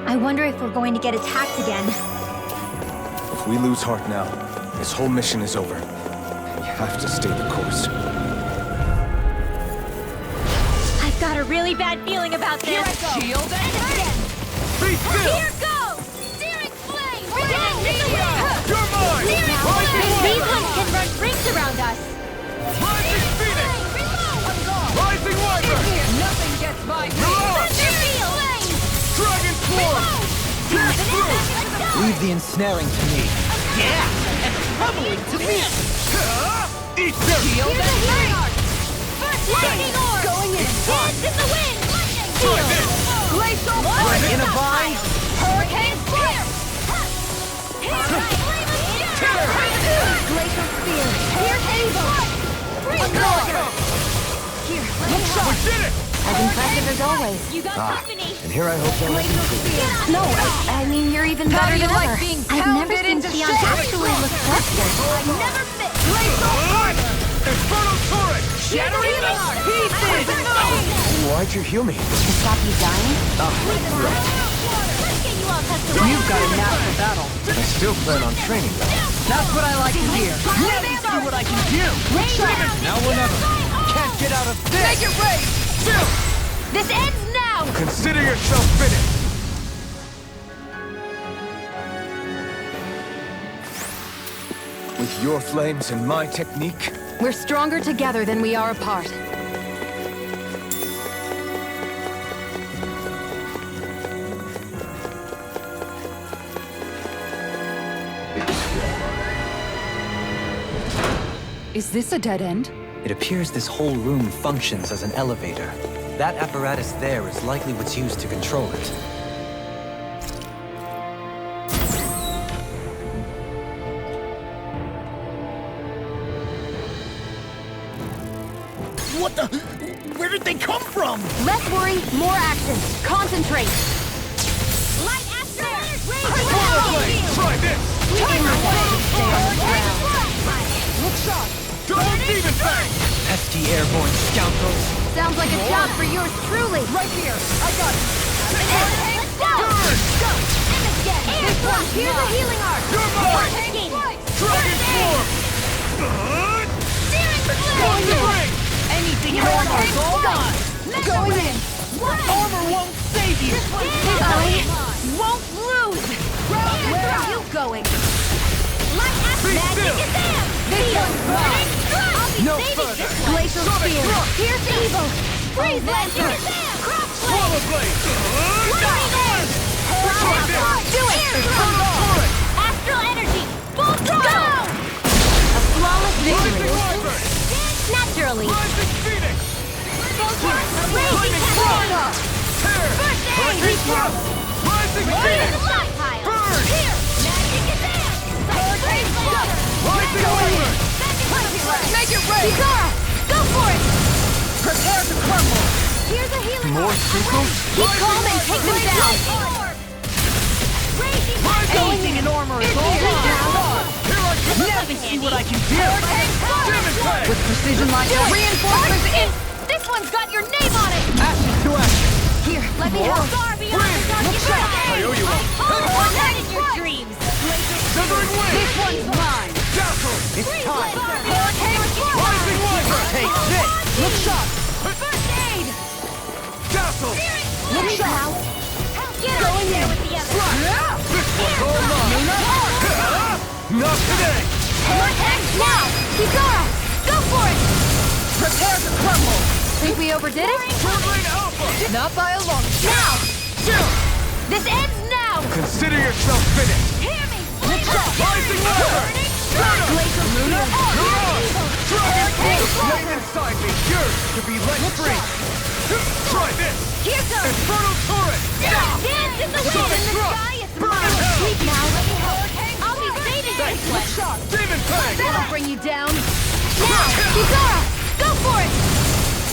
I wonder if we're going to get attacked again. If we lose heart now, this whole mission is over. You have to stay the course. I've got a really bad feeling about this. Here I go. Shield and again. Here goes! Searing flame! You're mine! Searing flame! These ones can run rings around us. Rising Phoenix! Rising Wyvern! Nothing gets by me! Dragon Swarm! Pierce through! Leave the ensnaring to me. Yeah, and the pummeling to me. Eat them! Here's a healing arc! First lightning orb! Going in! Hands in the wind! Try this! Glacial In a vine. Hurricane Spear! Glacial Spear! Here's Ava! Here, let me We did it! As impressive as always. You got company! And here I hope that was No, I mean, you're even How better do you than like ever. being I've never pounded seen into Theon shape? actually look flustered. I never miss! Glacial Armor! Inferno Turret! Shattering the pieces! Why'd you heal me? To stop you dying? Let's get you all tucked You've got a natural battle. I still plan on training though. That's what I like to hear. Let me see what I can do. Now or never. Can't get out of this. Make it rain! Still! This ends now! Consider yourself finished. With your flames and my technique, We're stronger together than we are apart. Is this a dead end? It appears this whole room functions as an elevator. That apparatus there is likely what's used to control it. What the? Where did they come from? Less worry, more action. Concentrate. Light Astro! Try this! Look sharp! Double Demon Fang! Pesky airborne scoundrels! Sounds like a job for yours truly. Right here! I got it! Let's go! Go! And again! Air thrust! Here's a healing arc! You're mine! Dragon Swarm! Searing Explosive flame! Ring! Anything in armor is all gone. Going in! Armor won't save you. Won't lose! Where are you going? Light Astro! Magic is there! This one's mine! I'll be No saving further. this one! Glacial Spear. Here's evil! Freeze Lantern! Crop Swallow Blade! Do it! Astral Energy! Full throttle! A flawless Rising victory. Wyvern! Naturally. Rising Phoenix! Raging Tornado! Tear! First aid! Hurricane Thrust! Rising Here's Phoenix! the stockpile! Burn! Here! Magic is there! Hurricane Slaughter! Rising Wyvern! Make it rain! Bizarra! Go for it! Prepare to crumble. Here's a healing more arc. sequels? Keep calm and take them down! Raging Anything in armor is all gone. Here I come! Let me see what I can do. Demon Fang! With precision like that. Reinforcements in! This one's got your name on it! Ashes to ashes. Here, let me help. Far beyond the darkest I owe you one. Hold that in your dreams! Severing Wing! This one's mine. Dazzle! It's time. Rising Wyvern! Take this. Look sharp. First aid! Dazzle! Look sharp! Get out of there with the others! This one's all mine! Not today! Attack now! Bizarra! Go for it! Prepare to crumble. Think we overdid it? Turbine Alpha! Not by a long shot. Now! Still! This ends now! consider yourself finished. Hear me! Rising Wyvern! Glacial Spear! Dragon Force! Flame inside me yearns to be let free. Try this! Here goes! Inferno Turret! Dance in the wind! In the sky, it's Burn mine! hell! Sleep now, let me help! I'll be saving this one! Demon Fang! That'll bring you down. Now! Bizarra! Go for it!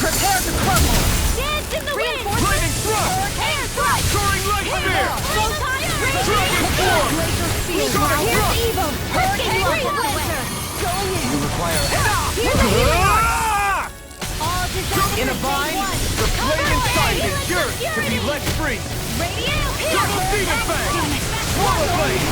Prepare to crumble. Dance in the wind! Lightning Thrust! Air thrust! Soaring Light Spear! Full time! Dragon Form! Glacial Spear! Sonic Here's Thrust! evil! Hurricane Launcher! Going You require in a bind, the flame inside is yours to be let free. Double demon fang! Swallow blade!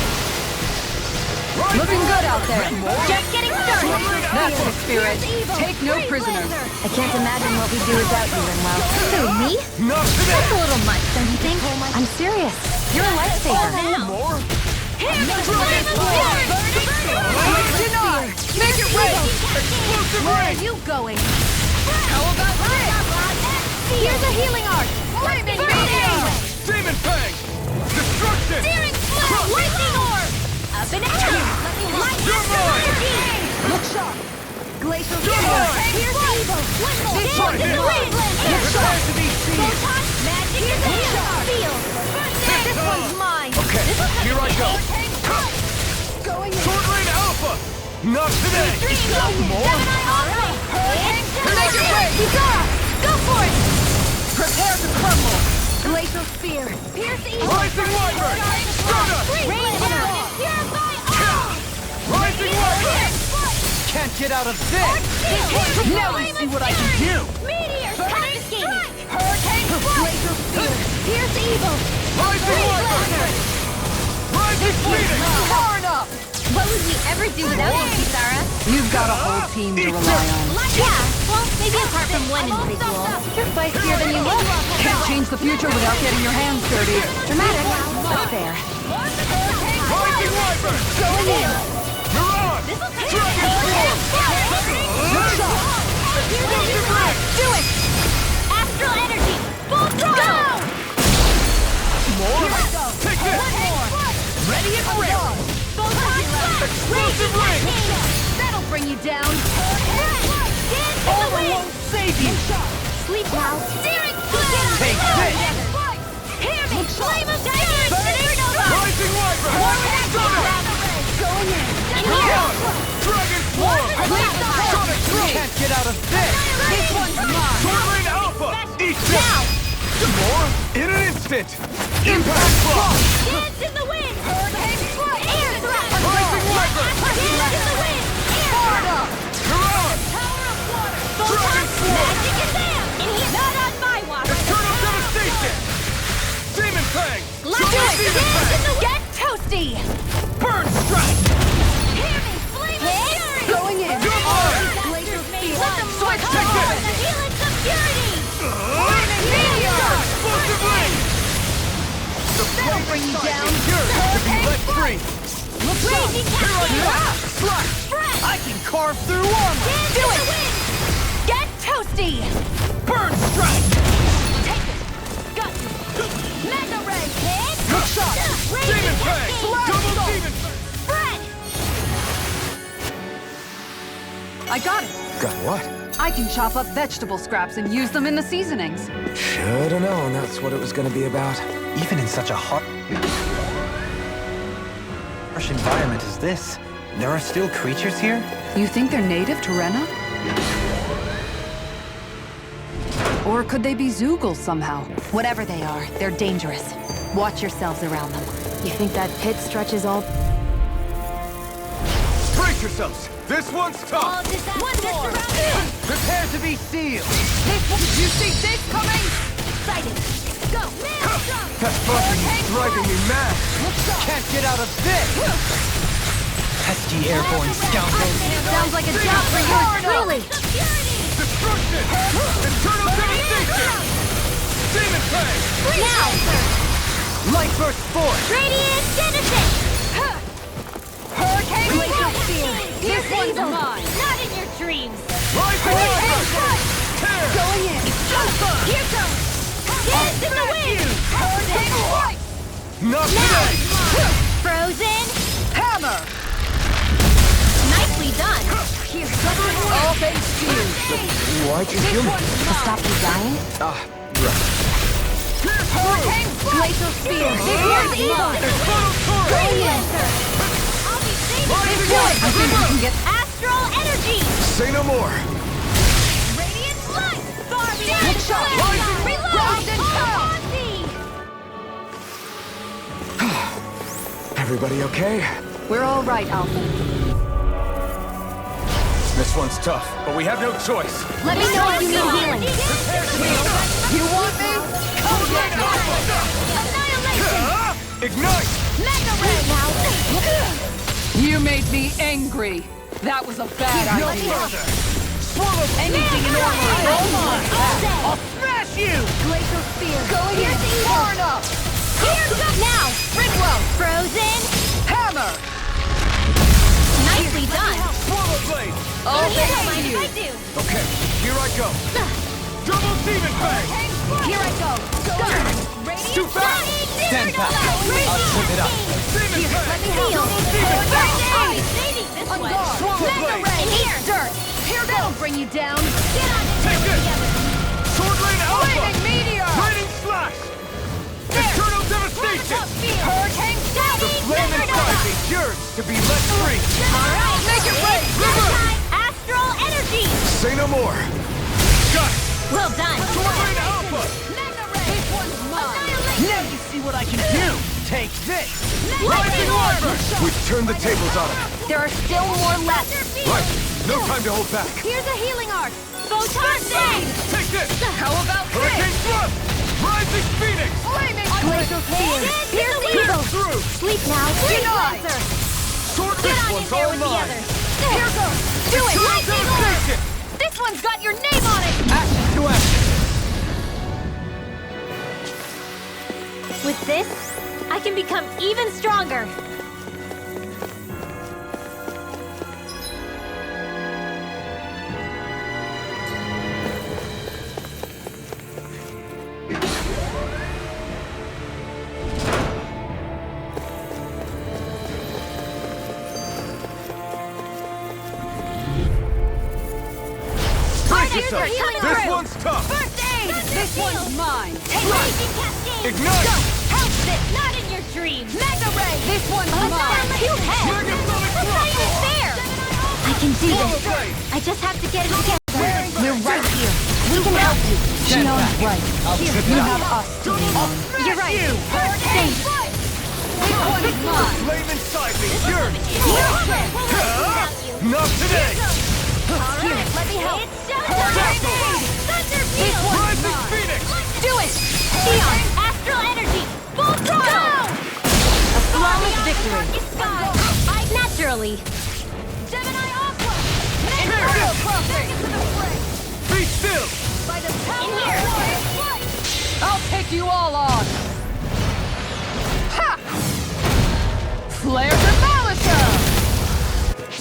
Looking good out there. Just getting started. That's the spirit. Take no prisoners. I can't imagine what we do without you, Rinwell. Who, me? Not That's a today! little much, don't you think? I'm serious. You're a lifesaver. More? Make it rain! Explosive Where are ring! you going? How about this? Here's a healing art. Flaming Demon fang! Destruction! Searing flame! Lightning orb! Up and at you! You're mine! Look sharp. Glacial Here's evil! Try Swindle! it! Wind! Prepare to be seen! Photon! Magic is here! Feel! This one's mine! Okay, here I go! Going in. Sword Rain Alpha! Not today! More? Make it rain! Go for it! Prepare to crumble. Glacial spear. Pierce evil! Rising Wyvern! Stroda! Purify all! Rising Wyvern! Can't get out of this! Now you See what I can do! Meteor! Strike! Hurricane! Glacial spear. Pierce evil! Rising Wyvern! Rising Phoenix! Far enough. What would we ever do without you, Kisara? You've got a whole team to rely on. Yeah, well, maybe apart from one individual. You're feistier than you look. Can't change the future without getting your hands dirty. Dramatic, but fair. Rising Wyvern! Going in. You're on! Dragon Form! Do it! Astral energy! Full throttle! More? Take this! Ready and ready! Explosive ring! That'll bring you down! Dance in the wind! Save you! Sleep now! Searing flame! Take this! Hear me! Flame of Tiger! Supernova! Rising Wyvern! Stunner! Going in! In You're here! on! Dragon Form! Sonic Throw! Can't get out of this! This one's mine! Sword Rain Alpha! Eat this! More? In an instant! Impact Block! Dance in the wind! Hurricane strike! Air thrust! Rising Wyvern! Dance in the wind! Air thrust! You're on! Power of water! Dragon Form! Magic is there! In here! Not on my watch! Eternal Devastation! Demon Fang! Let's do it! Demon Dance Fang! in the Get toasty! Burn Strike! Hear me! Flame of fury! Going in. You're mine! Glacial speed! Switch, Come take on! this! The helix of purity! Explosive ring! The flame bring you down. Yours to be let free! Raging cascade! Slash! Spread! I can carve through armor! Dance in the wind! Get toasty! Burn Strike! Take it! Got you! Mega ray! Hit! Hook shot! Raging Demon Fang! cascade! Double Demon Fang! Spread! I got it. Got what? I can chop up vegetable scraps and use them in the seasonings. Should've known that's what it was gonna be about. Even in such a harsh environment as this, there are still creatures here? You think they're native to Rena? Or could they be Zoogles somehow? Whatever they are, they're dangerous. Watch yourselves around them. You think that pit stretches all... Brace yourselves! This one's tough! Prepare to be sealed! Did you see this coming? Sighted! Go! That buzzing is driving me mad! Can't get out of this! Pesky airborne scoundrels! Sounds like a job for yours truly! Destruction! Eternal Devastation! Demon Fang! Now! Light Burst Force! Radiant Genesis! Hurricane Glacial spear. This one's mine! Not in your dreams! Rising Wyvern! Tear! Going in. Here goes! Dance in the wind! Hurricane strike. Not Now! today! Frozen! Hammer. Nicely done! Here. All base shield. Why'd you kill me? To stop you dying? Hurricane. Glacial spear. Here's evil! Radiant! I'll be saving Rising this Wyvern! I think we can get... Astral energy! Say no more! Radiant light! Far beyond shot. flame! Reload! Round and All on thee! Everybody okay? We're all right, Alpha. This one's tough, but we have no choice. Let me know if you need healing. You want me? Come get me! Ignite! Mega Ray now! You made me angry. That was a bad idea. Swallow Anything in order. I'll smash you! Glacial Spear. Go ahead. Far enough. Here's up now! Ringwell. Frozen! Hammer. Nicely done! Swallow blade! Oh, Here's thank what you. I do! Okay, here I go. Double demon fang! Here I go. It's too fast! Stand back. I'll trip it up. Demon fang! Heal! Demon fang! I'll be saving this On one! guard. Swallow Mega blade! Ray! Here! Dirt. Here goes. Bring you down. Get on it! Take this! Sword lane alpha! Flaming meteor. Raining slash! Eternal devastation! Hurricane. The flame inside me yearns to be let free! Alright! Make it rain. Astral energy! Say no more! Got it! Well done! Sword lane alpha! Mega Ray! This one's Now you see what I can do! Take this! Rising Wyvern! We've turned the tables on him! There are still more left! Right! No time to hold back! Here's a healing arc! Photon Blade! Take this! How about Hurricane Thrust! Rising Phoenix! Flaming Glacial Spear! Here's the Pierce eagle! through! Sleep now! Sleep Denied. Lancer! Sword Get this on in one's there all with the mine! others! Here goes! Do it! Eternal Lightning orb! devastation! This one's got your name on it! Ashes to ashes. With this, I can become even stronger! Brace Here's yourself! our healing This through. one's tough! First aid! This one's mine. Take Raging Cascade! Ignite! Help it! Not in your dreams! Mega Ray. This one's mine. Two heads! Megasonic That's not even fair! I can do Swallow this! blade! I just have to get it together! We're right here! We can help you! Shion's right. I'll Here, trip you it up. have us to lean on. You're right! Hurricane. This one's mine. Flame inside me yearns! Without you! Not today! Alright, let me help! It's Dazzle! Thunder Field! Rising Phoenix! Do it! Eon! Astral energy! Full throttle! A flawless victory! Naturally! Gemini Aqua! Inferno Crossing! Be still! By the power of light! I'll take you all on. Ha! Flare Demolisher.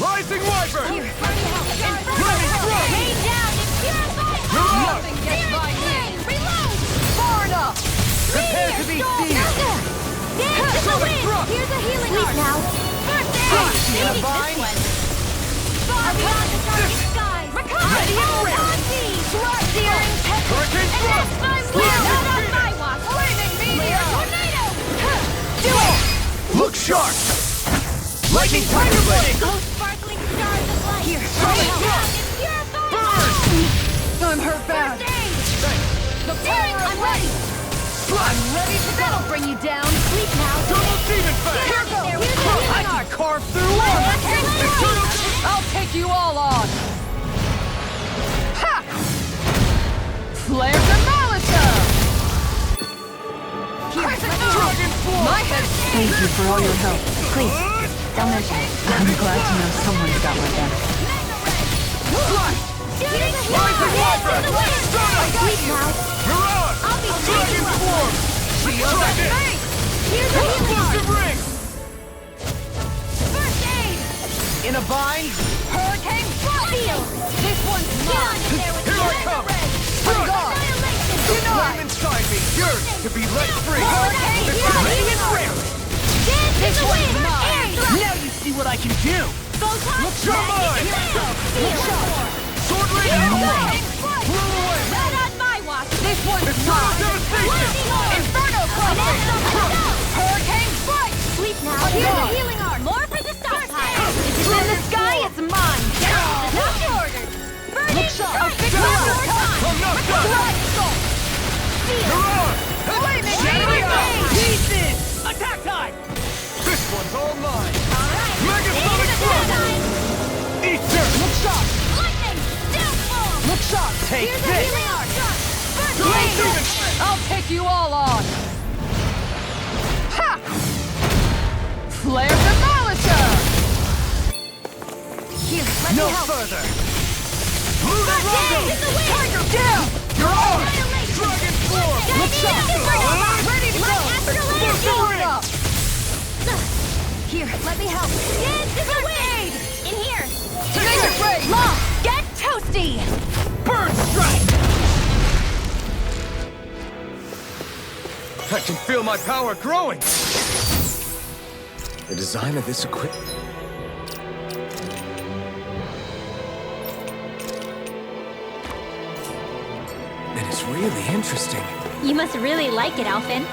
Rising Wyvern! Flaming thrust! Rain down and purify! Nothing gets by me. Reload! Far enough. Prepare to be seized! Dance in the wind! thrust! Here's a healing arc! now! First aid! in a Maybe bind? this one! Far beyond the darkest skies! Ready and ready! Searing tempest! Hurricane And thrust! that's my will! Not on my watch! Flaming meteor. Tornado! Do it. Look sharp! Lightning Tiger Blade! Oh, sparkling stars of light! Here, Rain help. down and purify! Burn! I'm hurt bad. First aid! The Searing power of I'm light. ready! I'm ready to go. That'll bring you down. Sleep now! Double Demon Get Fang! on in there with the healing arc! Carve through armor! I'll take you all on. Ha! Flare Demolisher. Dragon Form! My head. Thank you for all your help. Please, don't mention it. I'm glad to know someone's got my back. Shooting a Rising Wyvern! Sleep now! Mirage! I'll be Dragon taking one! Form! Try this! Here's a healing arc! Explosive ring! First aid! In a bind? Hurricane Field! This one's Get on mine. in there with Here the I come! On guard. Annihilation! Flame inside me yearns to be let free! Hurricane! Radiant ring! Dance in the wind! Air thrust! Now you see what I can do! Photon Look sharp, mine! Field! Sword Lane Here Alpha! goes! Blow away! Not on my watch! This one's Eternal mine. devastation! Inferno Crossing. Hurricane Strike. Sleep now! Here's Here's a a healing arc! More for the stockpile! If it's in the sky, it's mine! Not ordered! Burning strike! One more time! I'm not done! Mirage! Shattering pieces! Attack time! This one's all mine! Alright! Megasonic thrust! Eat dirt! Lightning shot! Take Here's a this! healing arc! Double First demon aid! fang! I'll take you all on! Ha! Flare Demolisher! Here, let No me help. further! Luna First Rondo! aid! In the wind! Tiger down! You're on! Annihilation! Dragon Form! Let's Let's go! Ready to go! Explosive ring! Up! Here, let me help. Dance in the wind! In here! Take it, Ray! Law, get toasty! Bird strike! I can feel my power growing! The design of this equipment. It is really interesting. You must really like it, Alphen.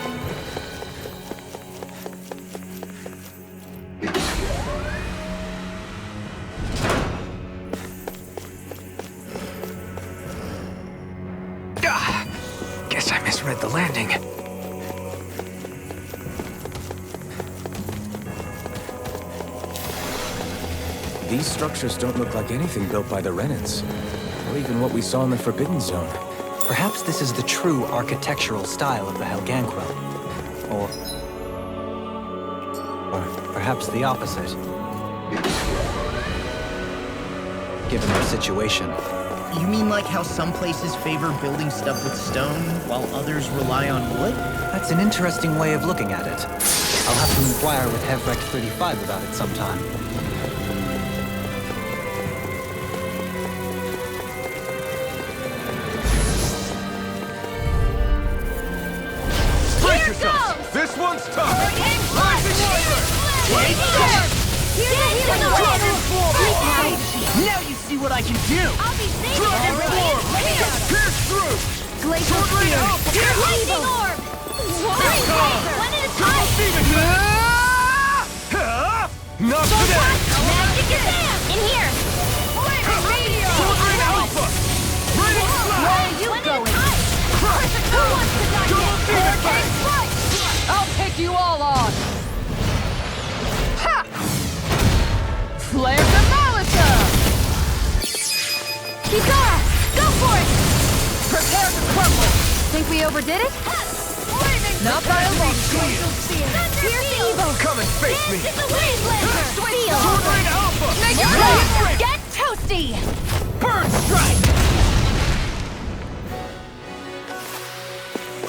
Guess I misread the landing. These structures don't look like anything built by the Renans, or even what we saw in the Forbidden Zone. Perhaps this is the true architectural style of the Helganquil. Or perhaps the opposite. Given their situation. You mean like how some places favor building stuff with stone, while others rely on wood? That's an interesting way of looking at it. I'll have to inquire with Recht 35 about it sometime. Brace yourself! This one's tough! Rising Rider! Now you see what I can do! I'll be safe Dragon with Form! everything! Pierce through! Glacial Sword Ring Spear! Alpha! Here's Lightning Orb! One at a Double time! demon fang! Not today! Magic Kazam! In here! Sword Ring Alpha! Raining Where Slash! are you going? Who wants to die Double next? demon fang! I'll take you all on! Ha! Flare Demolisher! Kisara! Go for it! Prepare to crumble! Think we overdid it? Not by a long shot! Here's evil! Come and face me! It's the Wind Blazer! Feel! Sword Ring Alpha! Make it Rain! Get toasty! Bird strike!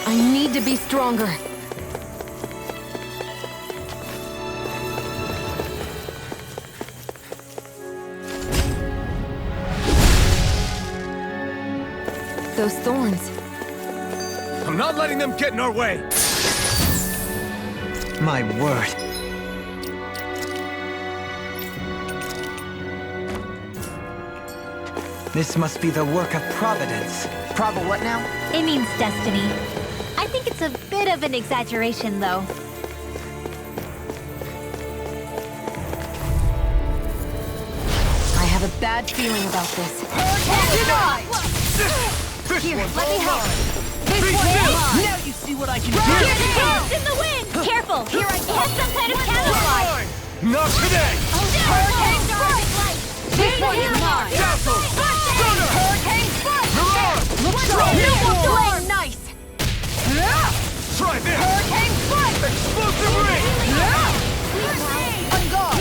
I need to be stronger. Those thorns. I'm not letting them get in our way! My word. This must be the work of Providence. Probably what now? It means destiny. I think it's a bit of an exaggeration, though. I have a bad feeling about this. Here, let me help. This one's in! Now you see what I can do! Dance in the wind! Careful! Here I go! It has some kind of camouflage! Not today! Hurricane Strike! This one is mine! Dazzle! Stunner! Hurricane Strike! Mirage! Looks Strike! playing nice! Try this! Hurricane Strike! Explosive ring! On guard!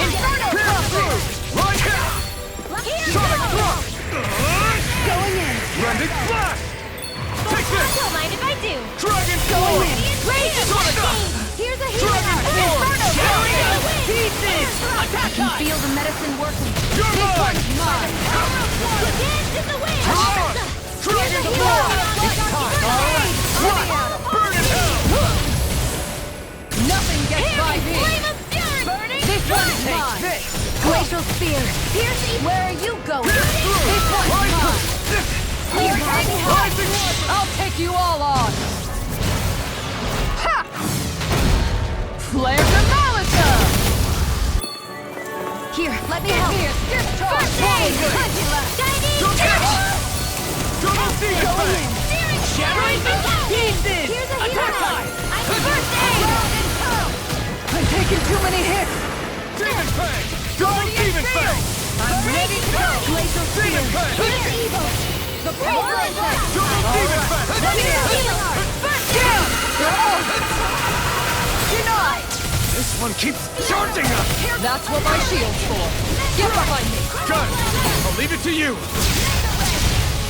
Inferno Pierce Thrust! through! Right here! Sonic thrust! Going in! Rending flash! Take this! Don't mind if I do! Dragon Form! Sonic Here's a Dragon Form! Pieces! I can feel the medicine working. You're mine! Dance in the wind! Dragon Form! It's time! Alright! Burn in hell! Nothing gets by me. Flame of Fury! Burning This one is Take mine. this! Glacial Spear. Piercing! Where are you going? Pierce through! This one's mine. Here, Rising Rider! I'll take you all on. Ha! Flare Demolisher. Here, let me help! First aid! Double demon fang! Shattering Pieces! Here's a Attack hero! time! I'm first aid! I'm taking too many hits. Demon fang! Double demon fang! I'm ready to go! Glacial Spear! Here's evil! The power attack! Demon Fang! Let me out! Healing Art! Denied! This one keeps charging us! That's what my shield's for! Get behind me! Good! I'll leave it to you!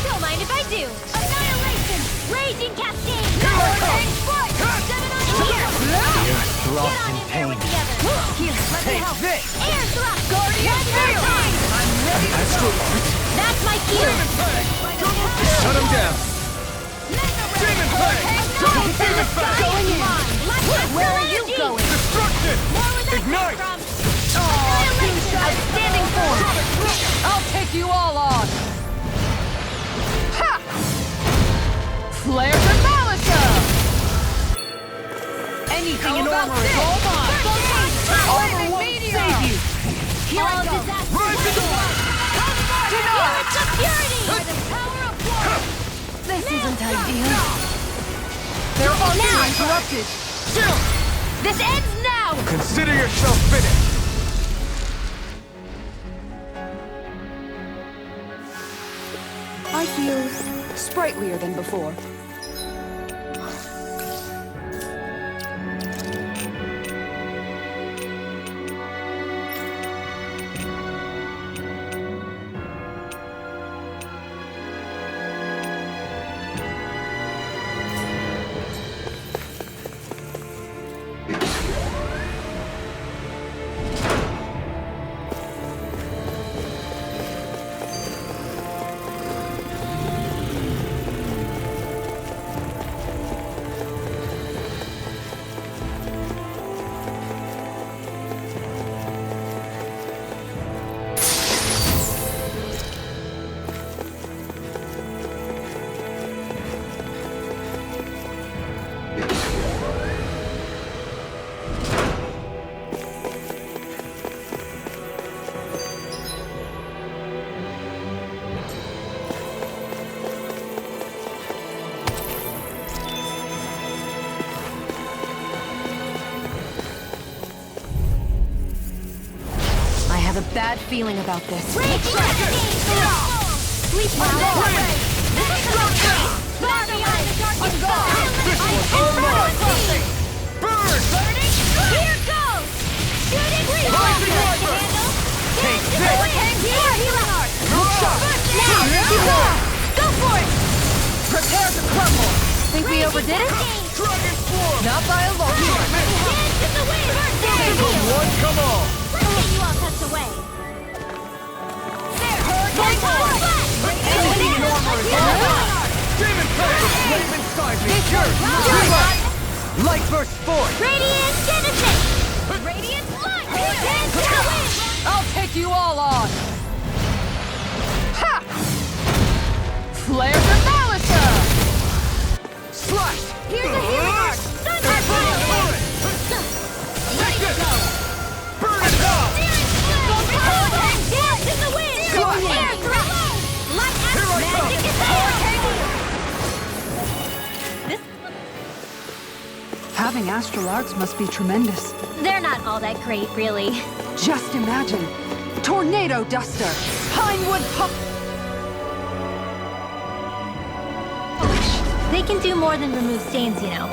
Don't mind if I do. Annihilation! Raging Cascade! Hurricane! Foot! 7 on here! The earth Get throbs on in in there pain. with the others! Here, let me Take help! this! Air thrust! Guardian One more Field! time! I'm ready to go! That's my cue! Demon Fang! Shut him down! Demon Fang! Demon Fang! Going in! Where are you going? Destruction! More where that Ignite! came from! Oh, Annihilation! outstanding form! I'll take you all on! Ha! Flare to Malika! Anything in armor is all mine! Armor won't save you! Here I go! Rise to the Unit security! By the power of war! This isn't ideal. They're all now interrupted! This ends now! Consider yourself finished! I feel sprightlier than before. A bad feeling about this. Raging Cascade! Sleep well! This is far beyond the darkest zone! Burn! Burning! Here goes! Shooting reflex! To handle! Take this! Here, healing art! Now! Go for it! Prepare to crumble! Think we overdid it? Dragon Swarm! Not by a long shot. Dance in the wind! Come one, come all! Let's get you all tucked away! There! Anything in armor is all Demon Fang! Flame inside me! Yours! Light burst forth! Radiant Genesis! Radiant Light! Dance in the wind! I'll take you all on! Ha! Flare to Malika! Slash! Here's a healing art! Thunder Fire! Let it go! Burn it down! Dance in the wind! Air thrust! Light magic is there! Having astral arts must be tremendous. They're not all that great, really. Just imagine. Tornado Duster! Pinewood Pup... They can do more than remove stains, you know.